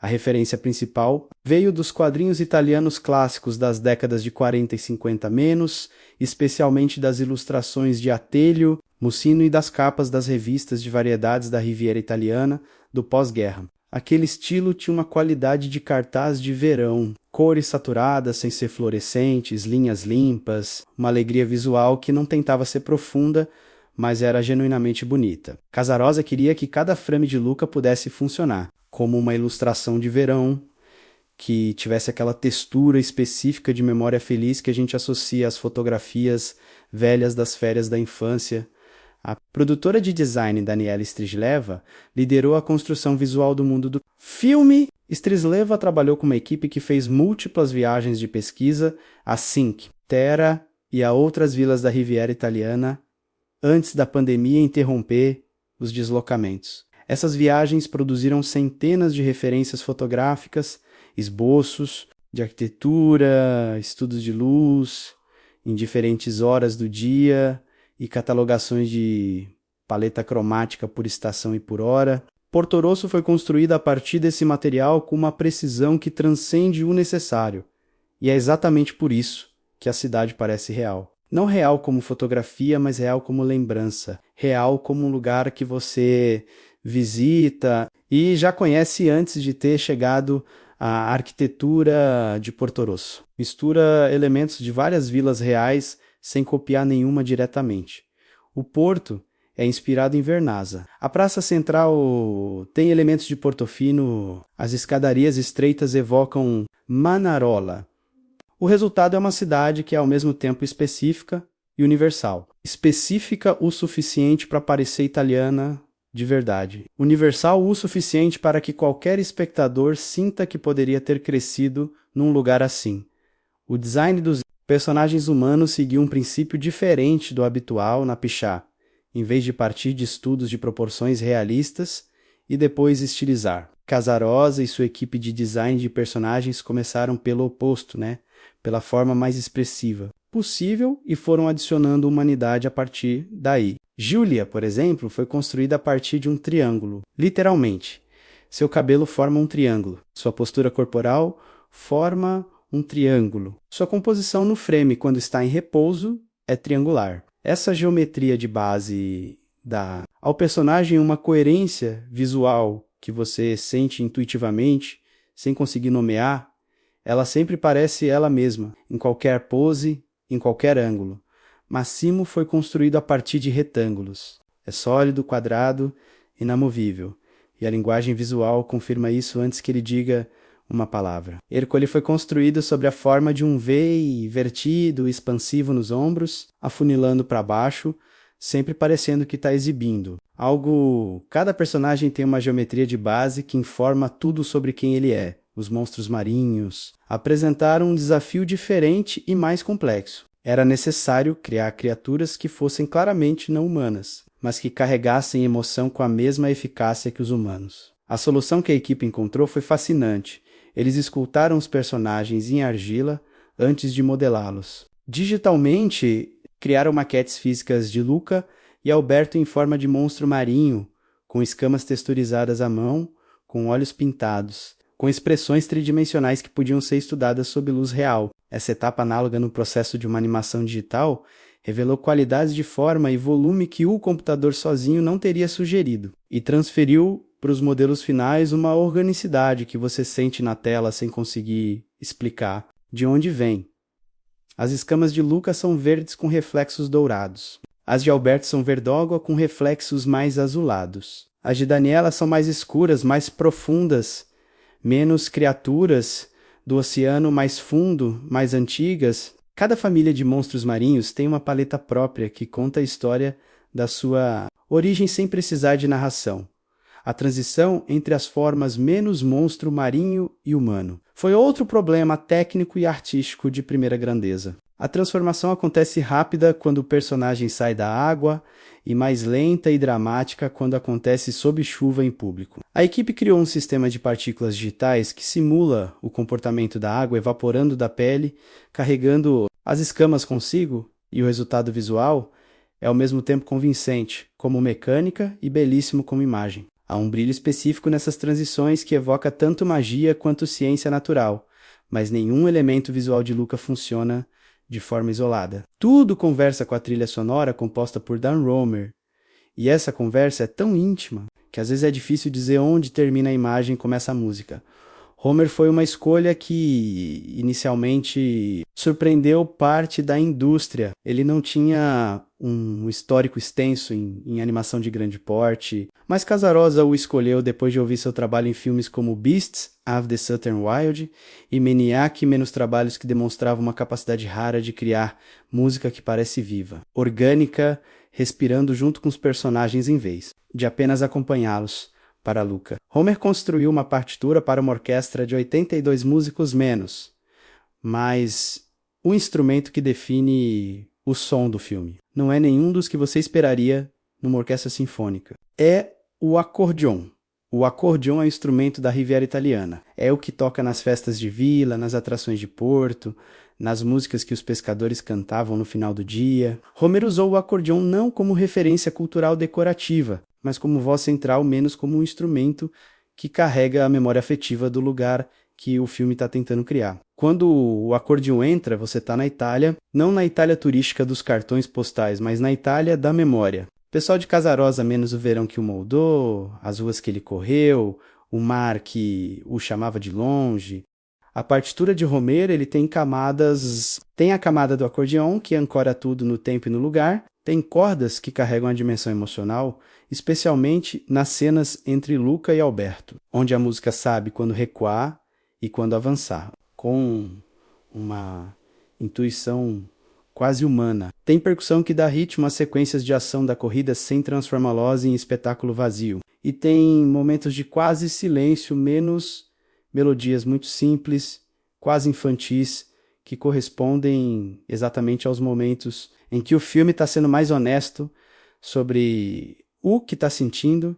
A referência principal veio dos quadrinhos italianos clássicos das décadas de 40 e 50 menos, especialmente das ilustrações de Atelio, Mussino e das capas das revistas de variedades da Riviera Italiana do pós-guerra. Aquele estilo tinha uma qualidade de cartaz de verão, cores saturadas sem ser fluorescentes, linhas limpas, uma alegria visual que não tentava ser profunda, mas era genuinamente bonita. Casarosa queria que cada frame de Luca pudesse funcionar como uma ilustração de verão, que tivesse aquela textura específica de memória feliz que a gente associa às fotografias velhas das férias da infância. A produtora de design Daniela Strizleva liderou a construção visual do mundo do filme. Strizleva trabalhou com uma equipe que fez múltiplas viagens de pesquisa a Sink, Terra e a outras vilas da Riviera Italiana antes da pandemia interromper os deslocamentos. Essas viagens produziram centenas de referências fotográficas, esboços de arquitetura, estudos de luz, em diferentes horas do dia e catalogações de paleta cromática por estação e por hora. Porto Rosso foi construída a partir desse material com uma precisão que transcende o necessário, e é exatamente por isso que a cidade parece real. Não real como fotografia, mas real como lembrança, real como um lugar que você visita e já conhece antes de ter chegado à arquitetura de Porto Rosso. Mistura elementos de várias vilas reais sem copiar nenhuma diretamente. O porto é inspirado em Vernazza. A praça central tem elementos de Portofino, as escadarias estreitas evocam Manarola. O resultado é uma cidade que é ao mesmo tempo específica e universal. Específica o suficiente para parecer italiana de verdade. Universal o suficiente para que qualquer espectador sinta que poderia ter crescido num lugar assim. O design dos personagens humanos seguiu um princípio diferente do habitual na Pichá, em vez de partir de estudos de proporções realistas e depois estilizar. Casarosa e sua equipe de design de personagens começaram pelo oposto, pela forma mais expressiva possível e foram adicionando humanidade a partir daí. Giulia, por exemplo, foi construída a partir de um triângulo, literalmente. Seu cabelo forma um triângulo, sua postura corporal forma um triângulo. Sua composição no frame, quando está em repouso, é triangular. Essa geometria de base dá ao personagem uma coerência visual que você sente intuitivamente, sem conseguir nomear. Ela sempre parece ela mesma, em qualquer pose, em qualquer ângulo. Massimo foi construído a partir de retângulos. É sólido, quadrado, inamovível. E a linguagem visual confirma isso antes que ele diga uma palavra. Ercole foi construído sobre a forma de um V vertido, expansivo nos ombros, afunilando para baixo, sempre parecendo que está exibindo. Cada personagem tem uma geometria de base que informa tudo sobre quem ele é. Os monstros marinhos apresentaram um desafio diferente e mais complexo. Era necessário criar criaturas que fossem claramente não humanas, mas que carregassem emoção com a mesma eficácia que os humanos. A solução que a equipe encontrou foi fascinante. Eles escultaram os personagens em argila antes de modelá-los. Digitalmente, criaram maquetes físicas de Luca e Alberto em forma de monstro marinho, com escamas texturizadas à mão, com olhos pintados, com expressões tridimensionais que podiam ser estudadas sob luz real. Essa etapa análoga no processo de uma animação digital revelou qualidades de forma e volume que o computador sozinho não teria sugerido, e transferiu para os modelos finais uma organicidade que você sente na tela sem conseguir explicar de onde vem. As escamas de Luca são verdes com reflexos dourados. As de Alberto são verdógua com reflexos mais azulados. As de Daniela são mais escuras, mais profundas, menos criaturas do oceano mais fundo, mais antigas. Cada família de monstros marinhos tem uma paleta própria que conta a história da sua origem sem precisar de narração. A transição entre as formas menos monstro marinho e humano foi outro problema técnico e artístico de primeira grandeza. A transformação acontece rápida quando o personagem sai da água e mais lenta e dramática quando acontece sob chuva em público. A equipe criou um sistema de partículas digitais que simula o comportamento da água evaporando da pele, carregando as escamas consigo, e o resultado visual é ao mesmo tempo convincente como mecânica e belíssimo como imagem. Há um brilho específico nessas transições que evoca tanto magia quanto ciência natural, mas nenhum elemento visual de Luca funciona de forma isolada. Tudo conversa com a trilha sonora composta por Dan Romer, e essa conversa é tão íntima que às vezes é difícil dizer onde termina a imagem e começa a música. Homer foi uma escolha que inicialmente surpreendeu parte da indústria. Ele não tinha um histórico extenso em animação de grande porte, mas Casarosa o escolheu depois de ouvir seu trabalho em filmes como Beasts of the Southern Wild e Maniac, menos trabalhos que demonstravam uma capacidade rara de criar música que parece viva, orgânica, respirando junto com os personagens em vez de apenas acompanhá-los. Para Luca, Homer construiu uma partitura para uma orquestra de 82 músicos menos, mas o instrumento que define o som do filme não é nenhum dos que você esperaria numa orquestra sinfônica. É o acordeon. O acordeon é o instrumento da Riviera Italiana. É o que toca nas festas de vila, nas atrações de porto, nas músicas que os pescadores cantavam no final do dia. Homer usou o acordeon não como referência cultural decorativa, mas como voz central, menos como um instrumento que carrega a memória afetiva do lugar que o filme está tentando criar. Quando o acordeon entra, você está na Itália, não na Itália turística dos cartões postais, mas na Itália da memória. O pessoal de Casarosa, menos o verão que o moldou, as ruas que ele correu, o mar que o chamava de longe. A partitura de Homer, ele tem camadas... Tem a camada do acordeon, que ancora tudo no tempo e no lugar. Tem cordas que carregam a dimensão emocional, especialmente nas cenas entre Luca e Alberto, onde a música sabe quando recuar e quando avançar, com uma intuição quase humana. Tem percussão que dá ritmo às sequências de ação da corrida sem transformá-los em espetáculo vazio. E tem momentos de quase silêncio, menos melodias muito simples, quase infantis, que correspondem exatamente aos momentos em que o filme está sendo mais honesto sobre o que está sentindo.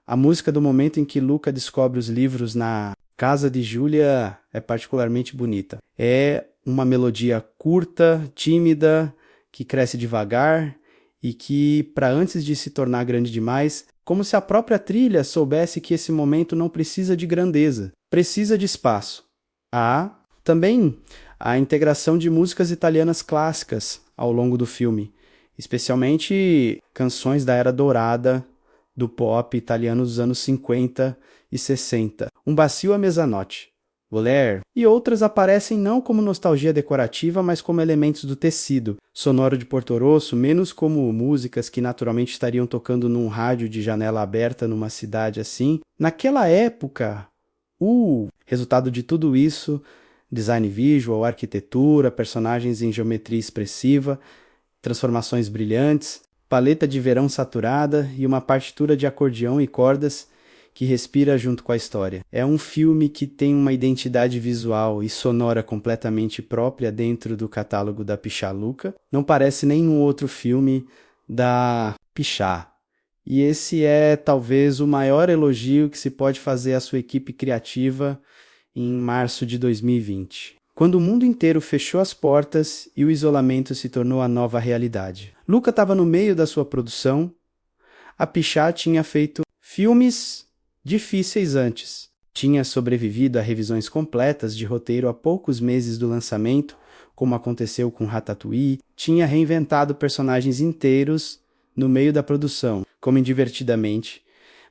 A música do momento em que Luca descobre os livros na casa de Júlia é particularmente bonita. É uma melodia curta, tímida, que cresce devagar e que, para antes de se tornar grande demais, como se a própria trilha soubesse que esse momento não precisa de grandeza, precisa de espaço. Há também a integração de músicas italianas clássicas ao longo do filme, especialmente canções da era dourada do pop italiano dos anos 50 e 60. Um Bacio a Mezzanotte, Volare e outras aparecem não como nostalgia decorativa, mas como elementos do tecido sonoro de Porto Rosso, menos como músicas que naturalmente estariam tocando num rádio de janela aberta numa cidade assim. Naquela época, o resultado de tudo isso, design visual, arquitetura, personagens em geometria expressiva, transformações brilhantes, paleta de verão saturada e uma partitura de acordeão e cordas que respira junto com a história. É um filme que tem uma identidade visual e sonora completamente própria dentro do catálogo da Pichá-Luca. Não parece nenhum outro filme da Pichá. E esse é talvez o maior elogio que se pode fazer à sua equipe criativa em março de 2020. Quando o mundo inteiro fechou as portas e o isolamento se tornou a nova realidade. Luca estava no meio da sua produção. A Pichá tinha feito filmes difíceis antes. Tinha sobrevivido a revisões completas de roteiro a poucos meses do lançamento, como aconteceu com Ratatouille. Tinha reinventado personagens inteiros no meio da produção, como em Divertidamente,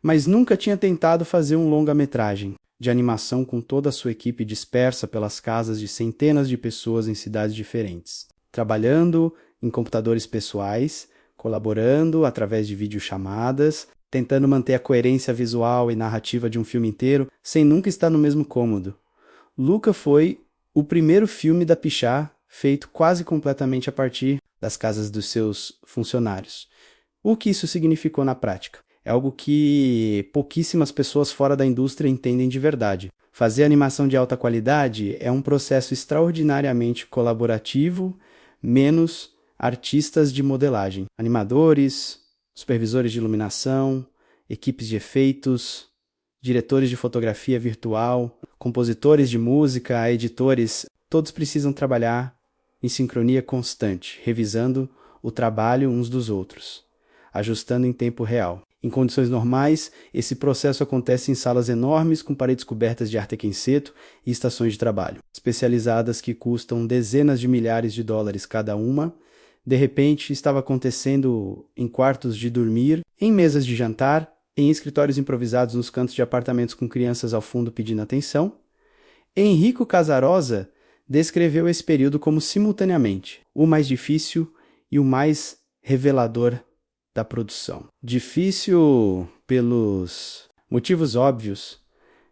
mas nunca tinha tentado fazer um longa-metragem de animação com toda a sua equipe dispersa pelas casas de centenas de pessoas em cidades diferentes, trabalhando em computadores pessoais, colaborando através de videochamadas, tentando manter a coerência visual e narrativa de um filme inteiro, sem nunca estar no mesmo cômodo. Luca foi o primeiro filme da Pichá feito quase completamente a partir das casas dos seus funcionários. O que isso significou na prática? É algo que pouquíssimas pessoas fora da indústria entendem de verdade. Fazer animação de alta qualidade é um processo extraordinariamente colaborativo, menos artistas de modelagem, animadores, supervisores de iluminação, equipes de efeitos, diretores de fotografia virtual, compositores de música, editores, todos precisam trabalhar em sincronia constante, revisando o trabalho uns dos outros, ajustando em tempo real. Em condições normais, esse processo acontece em salas enormes com paredes cobertas de artequenseto e estações de trabalho, especializadas que custam dezenas de milhares de dólares cada uma. De repente, estava acontecendo em quartos de dormir, em mesas de jantar, em escritórios improvisados nos cantos de apartamentos com crianças ao fundo pedindo atenção. Enrico Casarosa descreveu esse período como simultaneamente o mais difícil e o mais revelador da produção. Difícil pelos motivos óbvios,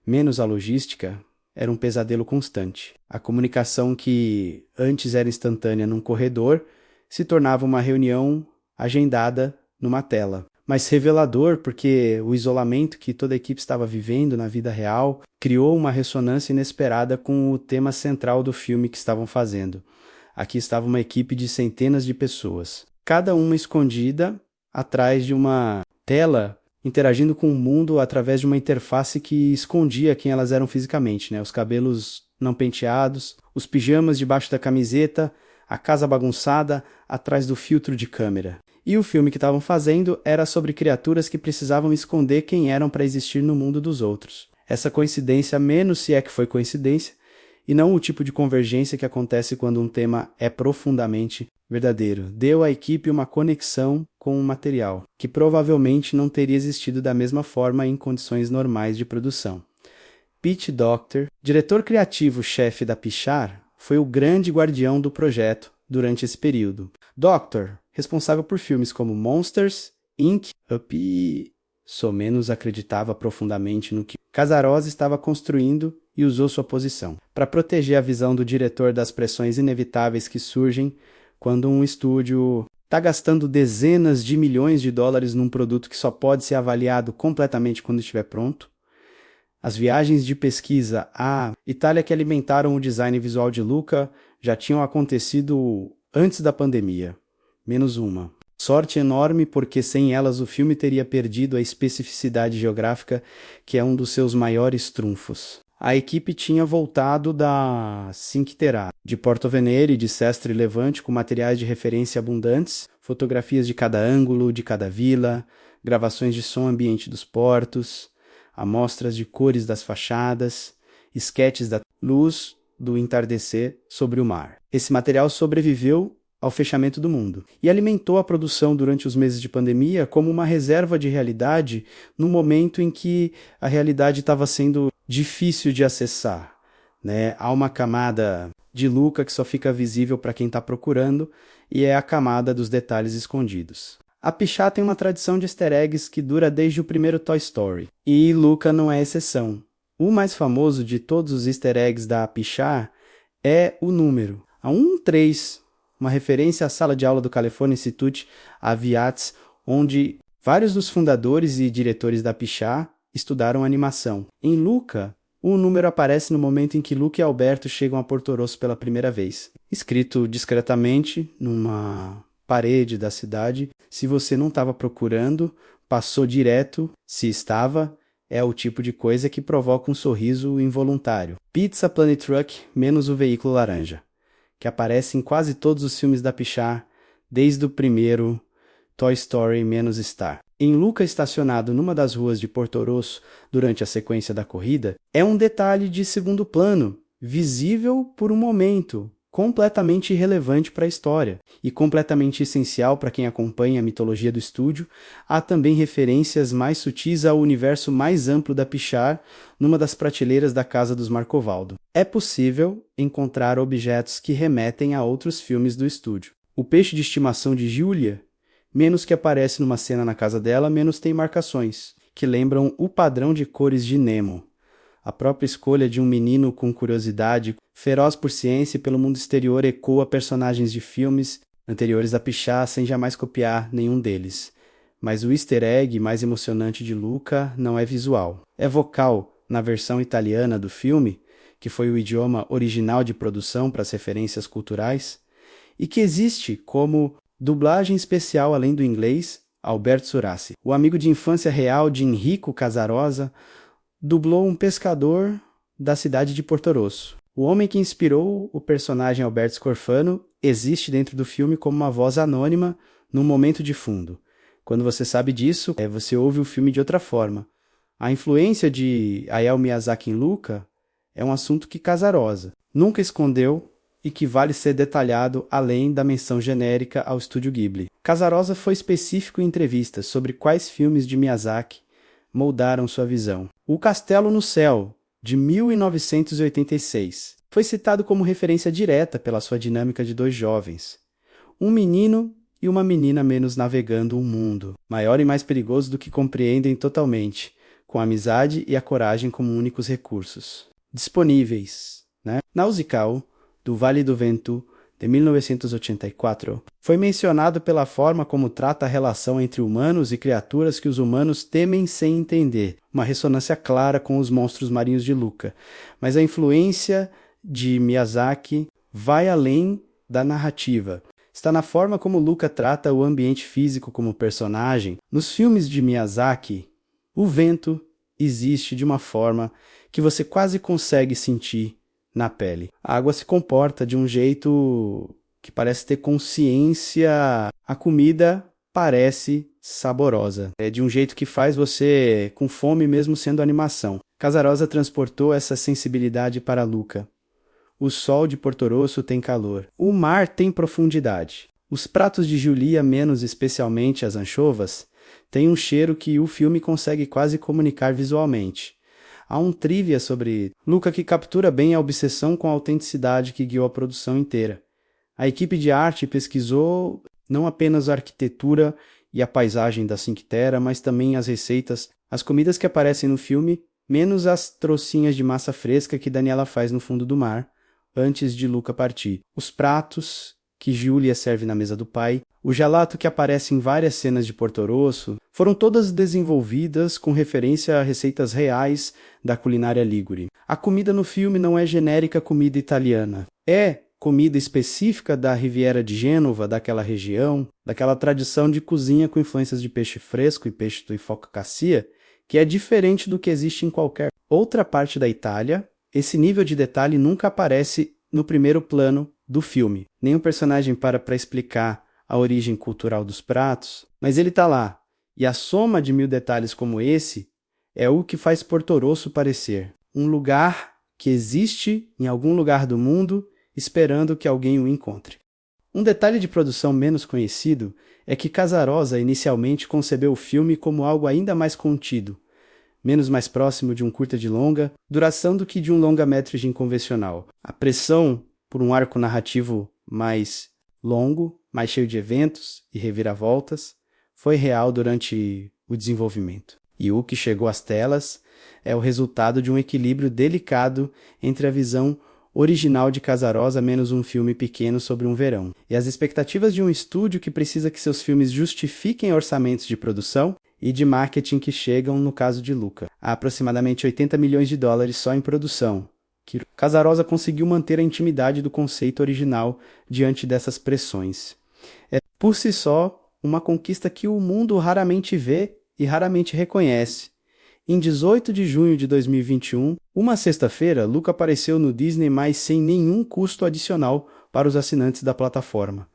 menos a logística, era um pesadelo constante. A comunicação que antes era instantânea num corredor se tornava uma reunião agendada numa tela. Mas revelador porque o isolamento que toda a equipe estava vivendo na vida real criou uma ressonância inesperada com o tema central do filme que estavam fazendo. Aqui estava uma equipe de centenas de pessoas, cada uma escondida atrás de uma tela, interagindo com o mundo através de uma interface que escondia quem elas eram fisicamente, né? Os cabelos não penteados, os pijamas debaixo da camiseta, a casa bagunçada atrás do filtro de câmera. E o filme que estavam fazendo era sobre criaturas que precisavam esconder quem eram para existir no mundo dos outros. Essa coincidência, menos se é que foi coincidência, e não o tipo de convergência que acontece quando um tema é profundamente verdadeiro, deu à equipe uma conexão com o material, que provavelmente não teria existido da mesma forma em condições normais de produção. Pete Docter, diretor criativo-chefe da Pixar, foi o grande guardião do projeto durante esse período. Docter, responsável por filmes como Monsters, Inc., Up e Somenos acreditava profundamente no que Casarosa estava construindo e usou sua posição para proteger a visão do diretor das pressões inevitáveis que surgem quando um estúdio está gastando dezenas de milhões de dólares num produto que só pode ser avaliado completamente quando estiver pronto. As viagens de pesquisa à Itália que alimentaram o design visual de Luca já tinham acontecido antes da pandemia, menos uma. Sorte enorme porque sem elas o filme teria perdido a especificidade geográfica que é um dos seus maiores trunfos. A equipe tinha voltado da Cinque Terre, de Porto Venere e de Sestre Levante com materiais de referência abundantes, fotografias de cada ângulo, de cada vila, gravações de som ambiente dos portos, amostras de cores das fachadas, esquetes da luz do entardecer sobre o mar. Esse material sobreviveu ao fechamento do mundo e alimentou a produção durante os meses de pandemia como uma reserva de realidade no momento em que a realidade estava sendo difícil de acessar, né? Há uma camada de Luca que só fica visível para quem está procurando e é a camada dos detalhes escondidos. A Pixar tem uma tradição de easter eggs que dura desde o primeiro Toy Story e Luca não é exceção. O mais famoso de todos os easter eggs da Pixar é o número. A 13, uma referência à sala de aula do California Institute Aviats, onde vários dos fundadores e diretores da Pixar estudaram animação. Em Luca, o número aparece no momento em que Luca e Alberto chegam a Porto Rosso pela primeira vez. Escrito discretamente numa parede da cidade, se você não estava procurando, passou direto, se estava, é o tipo de coisa que provoca um sorriso involuntário. Pizza Planet Truck menos o veículo laranja, que aparece em quase todos os filmes da Pixar, desde o primeiro Toy Story menos Star. Em Luca estacionado numa das ruas de Porto Rosso durante a sequência da corrida, é um detalhe de segundo plano, visível por um momento, completamente irrelevante para a história e completamente essencial para quem acompanha a mitologia do estúdio. Há também referências mais sutis ao universo mais amplo da Pixar numa das prateleiras da casa dos Marcovaldo. É possível encontrar objetos que remetem a outros filmes do estúdio. O peixe de estimação de Julia, menos que aparece numa cena na casa dela, menos tem marcações, que lembram o padrão de cores de Nemo. A própria escolha de um menino com curiosidade, feroz por ciência e pelo mundo exterior ecoa personagens de filmes anteriores a Pixar sem jamais copiar nenhum deles. Mas o easter egg mais emocionante de Luca não é visual. É vocal na versão italiana do filme, que foi o idioma original de produção para as referências culturais, e que existe como dublagem especial além do inglês, Alberto Surassi. O amigo de infância real de Enrico Casarosa dublou um pescador da cidade de Porto Rosso. O homem que inspirou o personagem Alberto Scorfano existe dentro do filme como uma voz anônima num momento de fundo. Quando você sabe disso, você ouve o filme de outra forma. A influência de Hayao Miyazaki em Luca é um assunto que Casarosa nunca escondeu e que vale ser detalhado além da menção genérica ao estúdio Ghibli. Casarosa foi específico em entrevistas sobre quais filmes de Miyazaki moldaram sua visão. O Castelo no Céu, de 1986, foi citado como referência direta pela sua dinâmica de dois jovens. Um menino e uma menina menos navegando um mundo, maior e mais perigoso do que compreendem totalmente, com a amizade e a coragem como únicos recursos. Disponíveis, Nausicaa, do Vale do Vento, de 1984, foi mencionado pela forma como trata a relação entre humanos e criaturas que os humanos temem sem entender, uma ressonância clara com os monstros marinhos de Luca. Mas a influência de Miyazaki vai além da narrativa. Está na forma como Luca trata o ambiente físico como personagem. Nos filmes de Miyazaki, o vento existe de uma forma que você quase consegue sentir na pele. A água se comporta de um jeito que parece ter consciência. A comida parece saborosa. É de um jeito que faz você com fome mesmo sendo animação. Casarosa transportou essa sensibilidade para Luca. O sol de Porto Rosso tem calor. O mar tem profundidade. Os pratos de Julia, menos especialmente as anchovas, têm um cheiro que o filme consegue quase comunicar visualmente. Há um trivia sobre Luca que captura bem a obsessão com a autenticidade que guiou a produção inteira. A equipe de arte pesquisou não apenas a arquitetura e a paisagem da Cinque Terre, mas também as receitas, as comidas que aparecem no filme, menos as trocinhas de massa fresca que Daniela faz no fundo do mar, antes de Luca partir. Os pratos que Giulia serve na mesa do pai, o gelato que aparece em várias cenas de Porto Rosso, foram todas desenvolvidas com referência a receitas reais da culinária lígure. A comida no filme não é genérica comida italiana. É comida específica da Riviera de Gênova, daquela região, daquela tradição de cozinha com influências de peixe fresco e peixe e foca-cassia, que é diferente do que existe em qualquer outra parte da Itália. Esse nível de detalhe nunca aparece no primeiro plano do filme. Nenhum personagem para explicar a origem cultural dos pratos, mas ele está lá. E a soma de 1000 detalhes como esse é o que faz Porto Rosso parecer um lugar que existe em algum lugar do mundo esperando que alguém o encontre. Um detalhe de produção menos conhecido é que Casarosa inicialmente concebeu o filme como algo ainda mais contido, mais próximo de um curta de longa duração do que de um longa-metragem convencional. A pressão por um arco narrativo mais longo, mais cheio de eventos e reviravoltas, foi real durante o desenvolvimento. E o que chegou às telas é o resultado de um equilíbrio delicado entre a visão original de Casarosa menos um filme pequeno sobre um verão, e as expectativas de um estúdio que precisa que seus filmes justifiquem orçamentos de produção e de marketing que chegam, no caso de Luca, a aproximadamente 80 milhões de dólares só em produção. Casarosa conseguiu manter a intimidade do conceito original diante dessas pressões. É, por si só, uma conquista que o mundo raramente vê e raramente reconhece. Em 18 de junho de 2021, uma sexta-feira, Luca apareceu no Disney+, sem nenhum custo adicional para os assinantes da plataforma.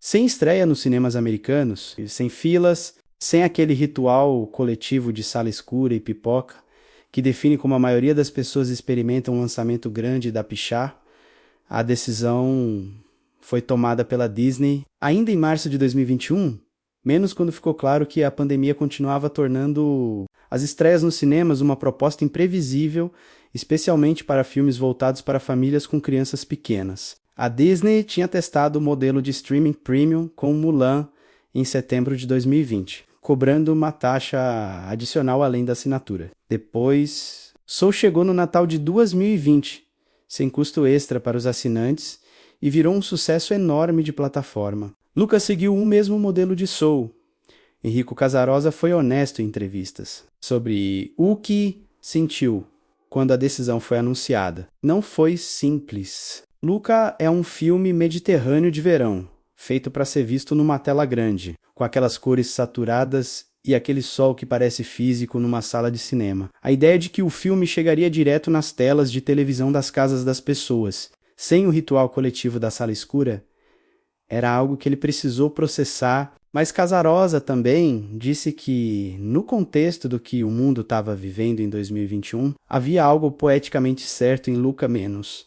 Sem estreia nos cinemas americanos, sem filas, sem aquele ritual coletivo de sala escura e pipoca, que define como a maioria das pessoas experimenta um lançamento grande da Pixar, a decisão foi tomada pela Disney ainda em março de 2021, menos quando ficou claro que a pandemia continuava tornando as estreias nos cinemas uma proposta imprevisível, especialmente para filmes voltados para famílias com crianças pequenas. A Disney tinha testado o modelo de streaming premium com Mulan em setembro de 2020, cobrando uma taxa adicional além da assinatura. Depois, Soul chegou no Natal de 2020, sem custo extra para os assinantes, e virou um sucesso enorme de plataforma. Luca seguiu o mesmo modelo de Soul. Enrico Casarosa foi honesto em entrevistas sobre o que sentiu quando a decisão foi anunciada. Não foi simples. Luca é um filme mediterrâneo de verão, feito para ser visto numa tela grande, com aquelas cores saturadas e aquele sol que parece físico numa sala de cinema. A ideia de que o filme chegaria direto nas telas de televisão das casas das pessoas, sem o ritual coletivo da sala escura, era algo que ele precisou processar Mas Casarosa também disse que, no contexto do que o mundo estava vivendo em 2021, havia algo poeticamente certo em Luca Menos.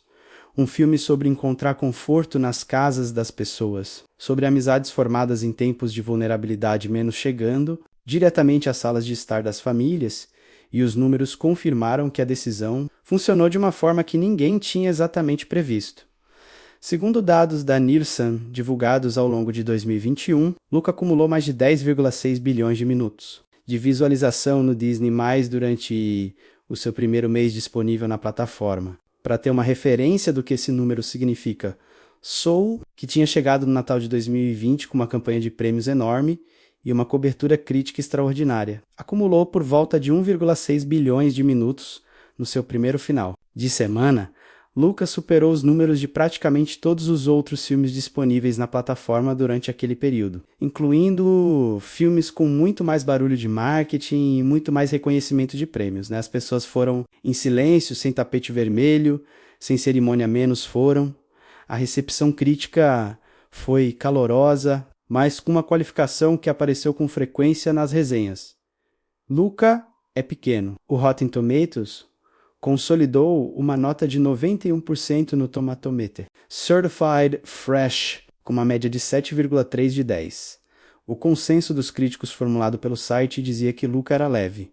Um filme sobre encontrar conforto nas casas das pessoas, sobre amizades formadas em tempos de vulnerabilidade menos chegando, diretamente às salas de estar das famílias, e os números confirmaram que a decisão funcionou de uma forma que ninguém tinha exatamente previsto. Segundo dados da Nielsen divulgados ao longo de 2021, Luca acumulou mais de 10,6 bilhões de minutos de visualização no Disney+, durante o seu primeiro mês disponível na plataforma. Para ter uma referência do que esse número significa, Soul, que tinha chegado no Natal de 2020 com uma campanha de prêmios enorme e uma cobertura crítica extraordinária, acumulou por volta de 1,6 bilhões de minutos no seu primeiro final de semana. Luca superou os números de praticamente todos os outros filmes disponíveis na plataforma durante aquele período, incluindo filmes com muito mais barulho de marketing e muito mais reconhecimento de prêmios. As pessoas foram em silêncio, sem tapete vermelho, sem cerimônia menos foram. A recepção crítica foi calorosa, mas com uma qualificação que apareceu com frequência nas resenhas. Luca é pequeno. O Rotten Tomatoes consolidou uma nota de 91% no Tomatometer. Certified Fresh, com uma média de 7,3 de 10. O consenso dos críticos formulado pelo site dizia que Luca era leve,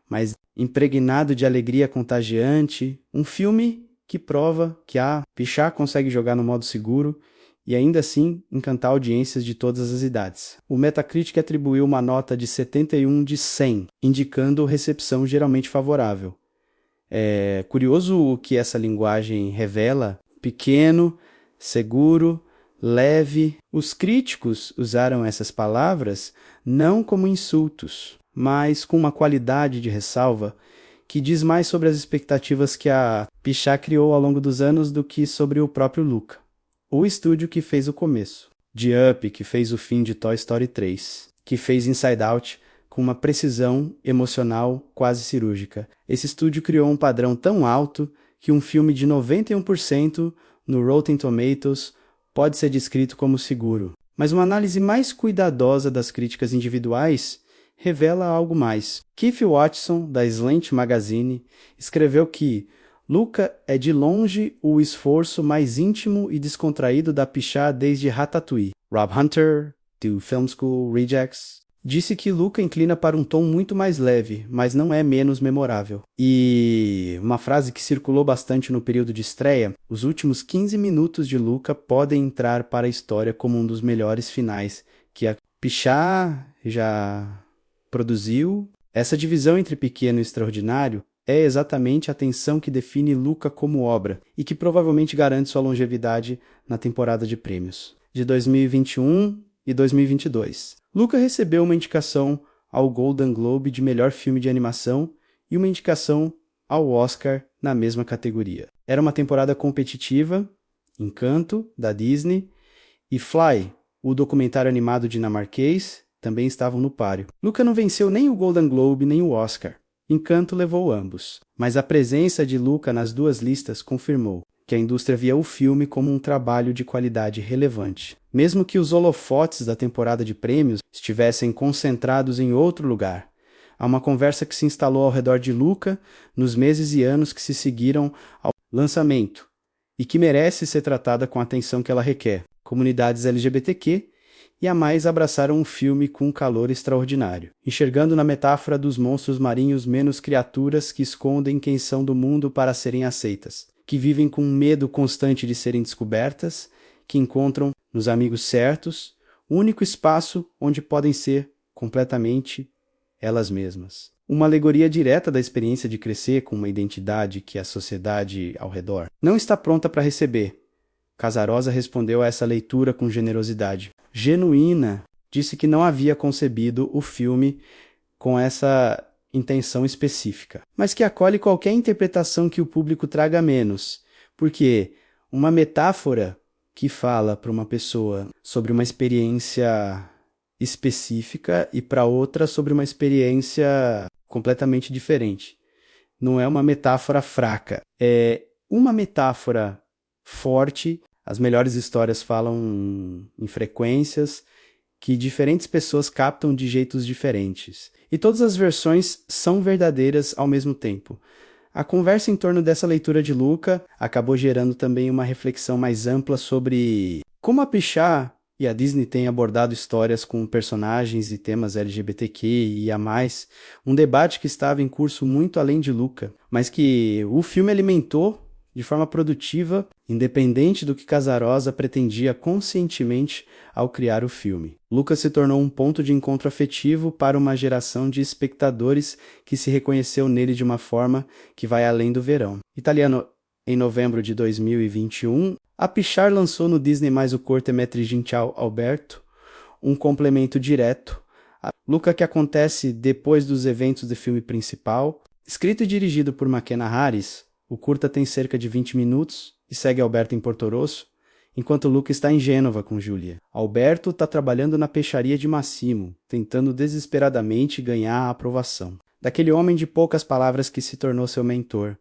mas impregnado de alegria contagiante, um filme que prova que a Pixar consegue jogar no modo seguro e ainda assim encantar audiências de todas as idades. O Metacritic atribuiu uma nota de 71 de 100, indicando recepção geralmente favorável. É curioso o que essa linguagem revela: pequeno, seguro, leve. Os críticos usaram essas palavras não como insultos, mas com uma qualidade de ressalva que diz mais sobre as expectativas que a Pixar criou ao longo dos anos do que sobre o próprio Luca. O estúdio que fez o começo, de Up, que fez o fim de Toy Story 3, que fez Inside Out, com uma precisão emocional quase cirúrgica. Esse estúdio criou um padrão tão alto que um filme de 91% no Rotten Tomatoes pode ser descrito como seguro. Mas uma análise mais cuidadosa das críticas individuais revela algo mais. Keith Watson, da Slant Magazine, escreveu que Luca é de longe o esforço mais íntimo e descontraído da Pixar desde Ratatouille. Rob Hunter, do Film School Rejects, disse que Luca inclina para um tom muito mais leve, mas não é menos memorável. E uma frase que circulou bastante no período de estreia: os últimos 15 minutos de Luca podem entrar para a história como um dos melhores finais que a Pixar já produziu. Essa divisão entre pequeno e extraordinário é exatamente a tensão que define Luca como obra e que provavelmente garante sua longevidade na temporada de prêmios de 2021 e 2022. Luca recebeu uma indicação ao Golden Globe de melhor filme de animação e uma indicação ao Oscar na mesma categoria. Era uma temporada competitiva. Encanto, da Disney, e Fly, o documentário animado dinamarquês, também estavam no páreo. Luca não venceu nem o Golden Globe nem o Oscar. Encanto levou ambos, mas a presença de Luca nas duas listas confirmou que a indústria via o filme como um trabalho de qualidade relevante, mesmo que os holofotes da temporada de prêmios estivessem concentrados em outro lugar. Há uma conversa que se instalou ao redor de Luca nos meses e anos que se seguiram ao lançamento e que merece ser tratada com a atenção que ela requer. Comunidades LGBTQ e a mais abraçaram o filme com um calor extraordinário, enxergando na metáfora dos monstros marinhos menos criaturas que escondem quem são do mundo para serem aceitas, que vivem com medo constante de serem descobertas, que encontram nos amigos certos o único espaço onde podem ser completamente elas mesmas. Uma alegoria direta da experiência de crescer com uma identidade que a sociedade ao redor não está pronta para receber. Casarosa respondeu a essa leitura com generosidade genuína. Disse que não havia concebido o filme com essa intenção específica, mas que acolhe qualquer interpretação que o público traga menos, porque uma metáfora que fala para uma pessoa sobre uma experiência específica e para outra sobre uma experiência completamente diferente. Não é uma metáfora fraca, é uma metáfora forte. As melhores histórias falam em frequências que diferentes pessoas captam de jeitos diferentes. E todas as versões são verdadeiras ao mesmo tempo. A conversa em torno dessa leitura de Luca acabou gerando também uma reflexão mais ampla sobre como a Pixar e a Disney têm abordado histórias com personagens e temas LGBTQ e a mais, um debate que estava em curso muito além de Luca, mas que o filme alimentou de forma produtiva, independente do que Casarosa pretendia conscientemente ao criar o filme. Luca se tornou um ponto de encontro afetivo para uma geração de espectadores que se reconheceu nele de uma forma que vai além do verão. Italiano, em novembro de 2021, a Pixar lançou no Disney+ o cortometragem Ciao Alberto, um complemento direto a Luca que acontece depois dos eventos do filme principal. Escrito e dirigido por McKenna Harris, o curta tem cerca de 20 minutos e segue Alberto em Porto Rosso, enquanto Luca está em Gênova com Julia. Alberto está trabalhando na peixaria de Massimo, tentando desesperadamente ganhar a aprovação daquele homem de poucas palavras que se tornou seu mentor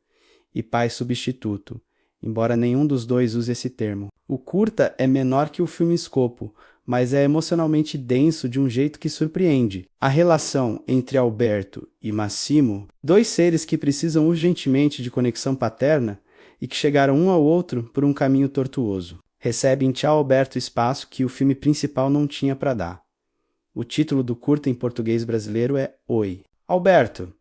e pai substituto, embora nenhum dos dois use esse termo. O curta é menor que o filme escopo, mas é emocionalmente denso de um jeito que surpreende. A relação entre Alberto e Massimo, dois seres que precisam urgentemente de conexão paterna e que chegaram um ao outro por um caminho tortuoso, recebe em Ciao Alberto espaço que o filme principal não tinha para dar. O título do curta em português brasileiro é Oi, Alberto,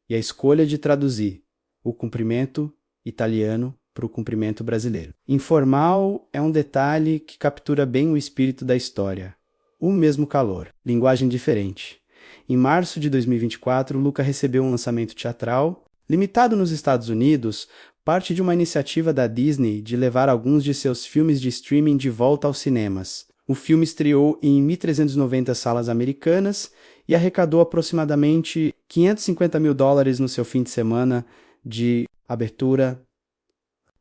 e a escolha de traduzir o cumprimento italiano para o cumprimento brasileiro. Informal é um detalhe que captura bem o espírito da história. O mesmo calor, linguagem diferente. Em março de 2024, Luca recebeu um lançamento teatral, limitado nos Estados Unidos, parte de uma iniciativa da Disney de levar alguns de seus filmes de streaming de volta aos cinemas. O filme estreou em 1.390 salas americanas e arrecadou aproximadamente $550 mil no seu fim de semana de abertura.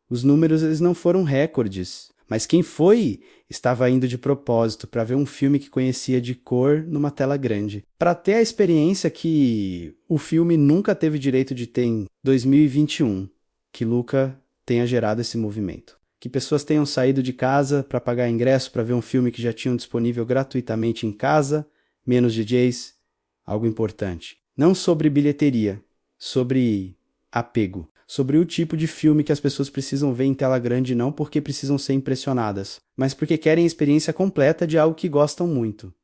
Os números eles não foram recordes, mas quem foi estava indo de propósito para ver um filme que conhecia de cor numa tela grande, para ter a experiência que o filme nunca teve direito de ter em 2021, que Luca tenha gerado esse movimento. Que pessoas tenham saído de casa para pagar ingresso para ver um filme que já tinham disponível gratuitamente em casa, menos DJs, algo importante. Não sobre bilheteria, sobre apego. Sobre o tipo de filme que as pessoas precisam ver em tela grande não porque precisam ser impressionadas, mas porque querem a experiência completa de algo que gostam muito.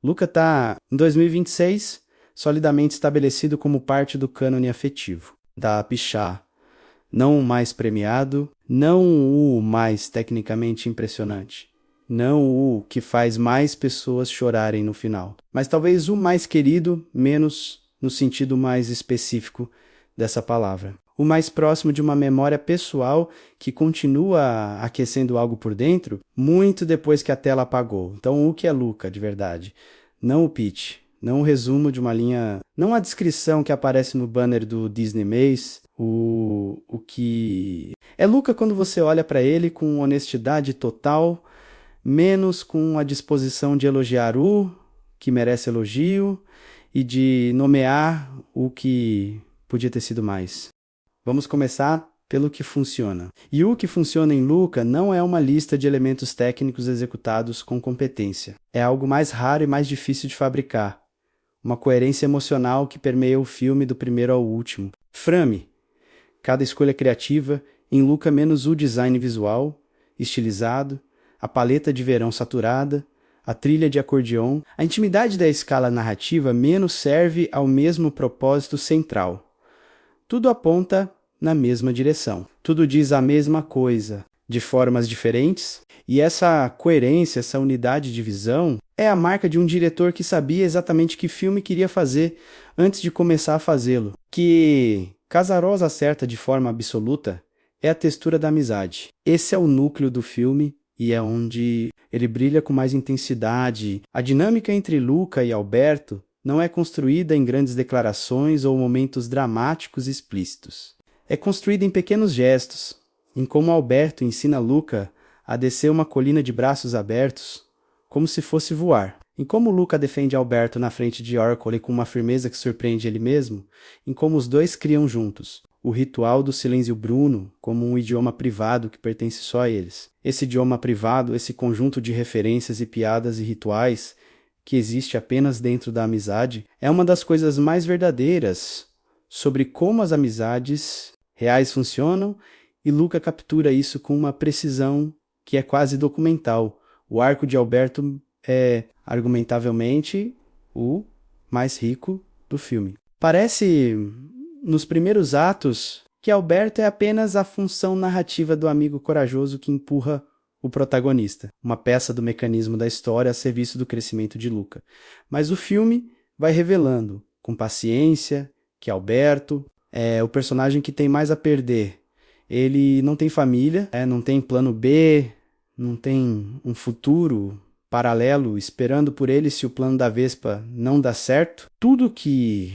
Luca está, em 2026, solidamente estabelecido como parte do cânone afetivo da Pixar. Não o mais premiado, não o mais tecnicamente impressionante, não o que faz mais pessoas chorarem no final, mas talvez o mais querido, menos no sentido mais específico dessa palavra. O mais próximo de uma memória pessoal que continua aquecendo algo por dentro, muito depois que a tela apagou. Então, o que é Luca, de verdade? Não o pitch, não o resumo de uma linha, não a descrição que aparece no banner do Disney+, o que... É Luca quando você olha para ele com honestidade total, menos com a disposição de elogiar o que merece elogio e de nomear o que podia ter sido mais. Vamos começar pelo que funciona. E o que funciona em Luca não é uma lista de elementos técnicos executados com competência. É algo mais raro e mais difícil de fabricar. Uma coerência emocional que permeia o filme do primeiro ao último. Frame. Cada escolha criativa, em Luca menos o design visual, estilizado, a paleta de verão saturada, a trilha de acordeon, a intimidade da escala narrativa menos serve ao mesmo propósito central. Tudo aponta na mesma direção. Tudo diz a mesma coisa, de formas diferentes, e essa coerência, essa unidade de visão, é a marca de um diretor que sabia exatamente que filme queria fazer antes de começar a fazê-lo. Que Casarosa acerta de forma absoluta é a textura da amizade. Esse é o núcleo do filme e é onde ele brilha com mais intensidade. A dinâmica entre Luca e Alberto não é construída em grandes declarações ou momentos dramáticos explícitos. É construída em pequenos gestos, em como Alberto ensina Luca a descer uma colina de braços abertos, como se fosse voar. Em como Luca defende Alberto na frente de Oracle com uma firmeza que surpreende ele mesmo, em como os dois criam juntos o ritual do silêncio bruno como um idioma privado que pertence só a eles. Esse idioma privado, esse conjunto de referências e piadas e rituais, que existe apenas dentro da amizade, é uma das coisas mais verdadeiras sobre como as amizades reais funcionam, e Luca captura isso com uma precisão que é quase documental. O arco de Alberto é, argumentavelmente, o mais rico do filme. Parece, nos primeiros atos, que Alberto é apenas a função narrativa do amigo corajoso que empurra o protagonista, uma peça do mecanismo da história a serviço do crescimento de Luca. Mas o filme vai revelando, com paciência, que Alberto é o personagem que tem mais a perder. Ele não tem família, não tem plano B, não tem um futuro paralelo esperando por ele se o plano da Vespa não dá certo. Tudo que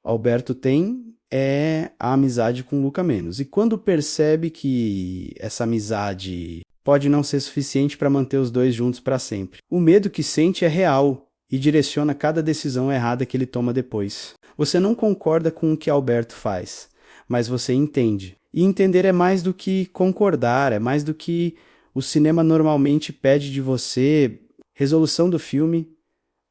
Alberto tem é a amizade com Luca menos. E quando percebe que essa amizade pode não ser suficiente para manter os dois juntos para sempre, o medo que sente é real e direciona cada decisão errada que ele toma depois. Você não concorda com o que Alberto faz, mas você entende. E entender é mais do que concordar, é mais do que o cinema normalmente pede de você. Resolução do filme: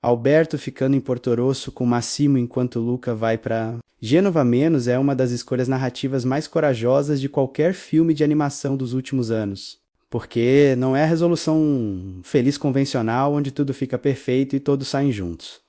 Alberto ficando em Porto Rosso com Massimo enquanto Luca vai para Gênova menos é uma das escolhas narrativas mais corajosas de qualquer filme de animação dos últimos anos. Porque não é a resolução feliz convencional onde tudo fica perfeito e todos saem juntos.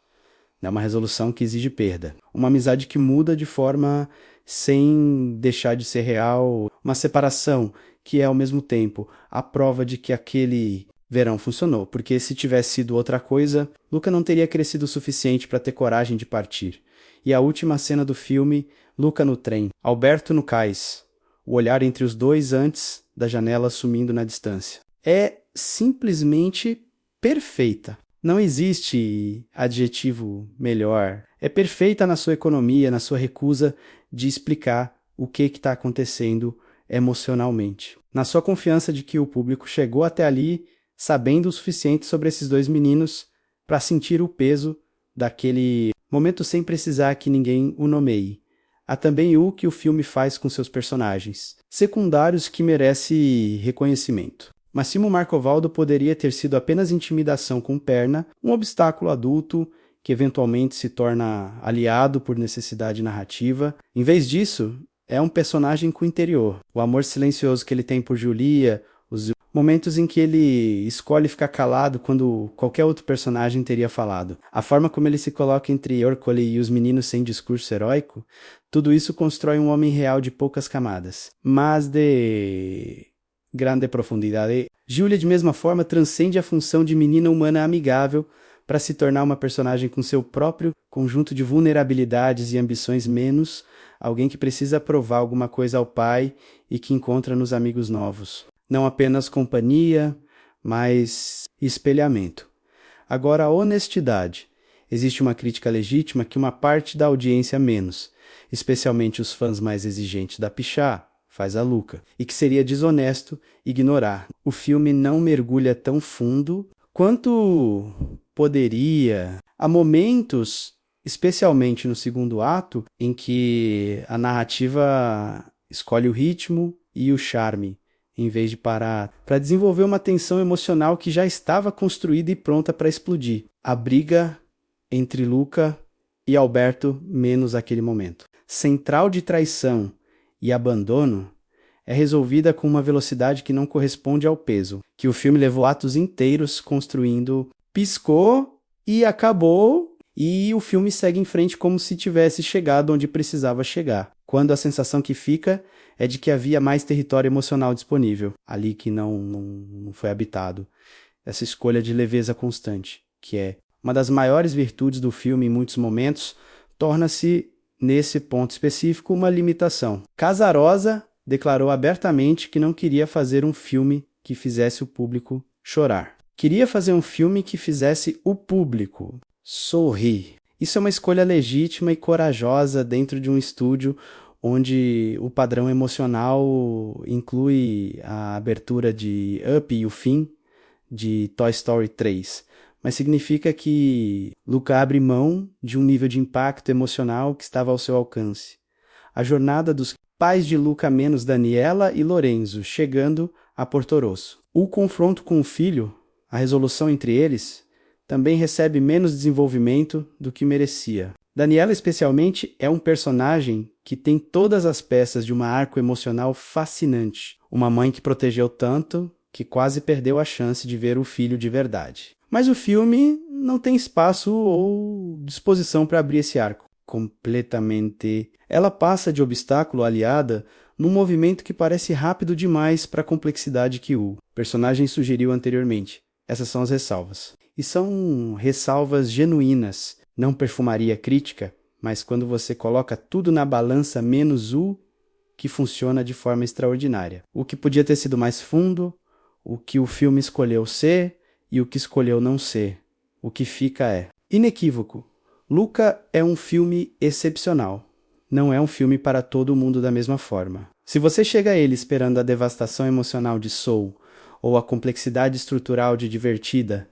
É uma resolução que exige perda. Uma amizade que muda de forma sem deixar de ser real. Uma separação que é ao mesmo tempo a prova de que aquele verão funcionou. Porque se tivesse sido outra coisa, Luca não teria crescido o suficiente para ter coragem de partir. E a última cena do filme, Luca no trem, Alberto no cais, o olhar entre os dois antes da janela sumindo na distância. É simplesmente perfeita. Não existe adjetivo melhor. É perfeita na sua economia, na sua recusa de explicar o que está acontecendo emocionalmente. Na sua confiança de que o público chegou até ali sabendo o suficiente sobre esses dois meninos para sentir o peso daquele momento sem precisar que ninguém o nomeie. Há também o que o filme faz com seus personagens, secundários que merece reconhecimento. Massimo Marcovaldo poderia ter sido apenas intimidação com perna, um obstáculo adulto que eventualmente se torna aliado por necessidade narrativa. Em vez disso, é um personagem com interior. O amor silencioso que ele tem por Julia, os momentos em que ele escolhe ficar calado quando qualquer outro personagem teria falado. A forma como ele se coloca entre Ercole e os meninos sem discurso heróico, tudo isso constrói um homem real de poucas camadas, mas de grande profundidade. Julia, de mesma forma, transcende a função de menina humana amigável para se tornar uma personagem com seu próprio conjunto de vulnerabilidades e ambições menos alguém que precisa provar alguma coisa ao pai e que encontra nos amigos novos. Não apenas companhia, mas espelhamento. Agora, a honestidade. Existe uma crítica legítima que uma parte da audiência menos, especialmente os fãs mais exigentes da Pichá, faz a Luca, e que seria desonesto ignorar. O filme não mergulha tão fundo quanto poderia. Há momentos, especialmente no segundo ato, em que a narrativa escolhe o ritmo e o charme, em vez de parar para desenvolver uma tensão emocional que já estava construída e pronta para explodir. A briga entre Luca e Alberto menos aquele momento. Central de traição e abandono é resolvida com uma velocidade que não corresponde ao peso, que o filme levou atos inteiros construindo. Piscou e acabou, e o filme segue em frente como se tivesse chegado onde precisava chegar, quando a sensação que fica é de que havia mais território emocional disponível, ali que não foi habitado. Essa escolha de leveza constante, que é uma das maiores virtudes do filme em muitos momentos, torna-se, nesse ponto específico, uma limitação. Casarosa declarou abertamente que não queria fazer um filme que fizesse o público chorar. Queria fazer um filme que fizesse o público sorrir. Isso é uma escolha legítima e corajosa dentro de um estúdio onde o padrão emocional inclui a abertura de Up e o fim de Toy Story 3. Mas significa que Luca abre mão de um nível de impacto emocional que estava ao seu alcance. A jornada dos pais de Luca menos Daniela e Lorenzo chegando a Porto Rosso. O confronto com o filho, a resolução entre eles, também recebe menos desenvolvimento do que merecia. Daniela, especialmente, é um personagem que tem todas as peças de uma arco emocional fascinante. Uma mãe que protegeu tanto que quase perdeu a chance de ver o filho de verdade. Mas o filme não tem espaço ou disposição para abrir esse arco completamente. Ela passa de obstáculo aliada num movimento que parece rápido demais para a complexidade que o personagem sugeriu anteriormente. Essas são as ressalvas. E são ressalvas genuínas, não perfumaria crítica, mas quando você coloca tudo na balança menos o que funciona de forma extraordinária. O que podia ter sido mais fundo, o que o filme escolheu ser e o que escolheu não ser. O que fica é inequívoco. Luca é um filme excepcional. Não é um filme para todo mundo da mesma forma. Se você chega a ele esperando a devastação emocional de Soul ou a complexidade estrutural de Divertida,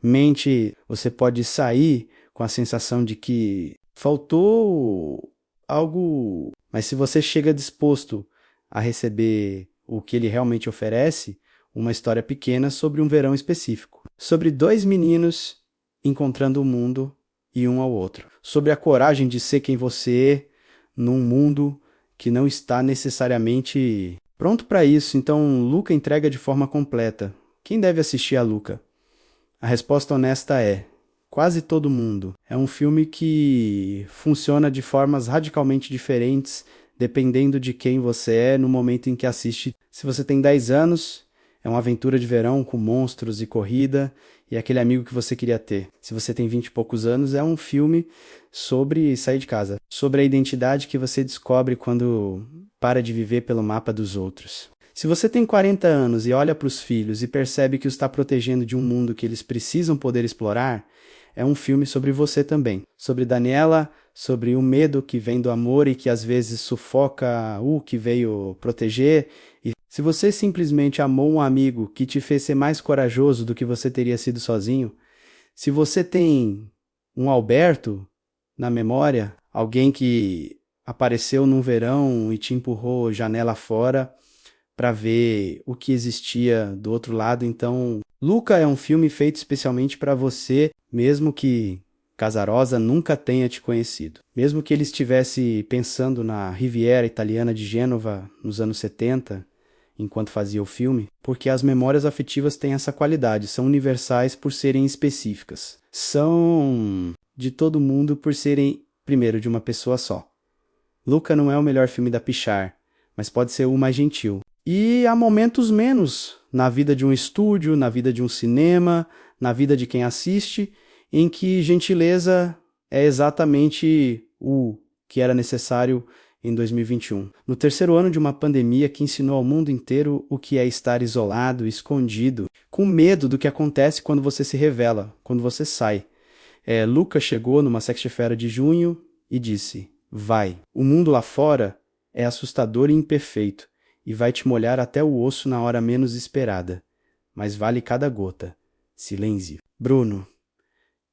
mente, você pode sair com a sensação de que faltou algo. Mas se você chega disposto a receber o que ele realmente oferece, uma história pequena sobre um verão específico. Sobre dois meninos encontrando o mundo e um ao outro. Sobre a coragem de ser quem você é num mundo que não está necessariamente pronto para isso. Então, Luca entrega de forma completa. Quem deve assistir a Luca? A resposta honesta é: quase todo mundo. É um filme que funciona de formas radicalmente diferentes, dependendo de quem você é no momento em que assiste. Se você tem 10 anos, é uma aventura de verão com monstros e corrida e aquele amigo que você queria ter. Se você tem 20 e poucos anos, é um filme sobre sair de casa, sobre a identidade que você descobre quando para de viver pelo mapa dos outros. Se você tem 40 anos e olha para os filhos e percebe que os está protegendo de um mundo que eles precisam poder explorar, é um filme sobre você também. Sobre Daniela, sobre o medo que vem do amor e que às vezes sufoca o que veio proteger. E se você simplesmente amou um amigo que te fez ser mais corajoso do que você teria sido sozinho, se você tem um Alberto na memória, alguém que apareceu num verão e te empurrou janela fora para ver o que existia do outro lado, então Luca é um filme feito especialmente para você, mesmo que Casarosa nunca tenha te conhecido. Mesmo que ele estivesse pensando na Riviera Italiana de Gênova nos anos 70, enquanto fazia o filme, porque as memórias afetivas têm essa qualidade, são universais por serem específicas. São de todo mundo por serem, primeiro, de uma pessoa só. Luca não é o melhor filme da Pixar, mas pode ser o mais gentil. E há momentos menos na vida de um estúdio, na vida de um cinema, na vida de quem assiste, em que gentileza é exatamente o que era necessário em 2021. No terceiro ano de uma pandemia que ensinou ao mundo inteiro o que é estar isolado, escondido, com medo do que acontece quando você se revela, quando você sai. Luca chegou numa sexta-feira de junho e disse: vai, o mundo lá fora é assustador e imperfeito, e vai te molhar até o osso na hora menos esperada. Mas vale cada gota. Silêncio. Bruno.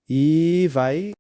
E vai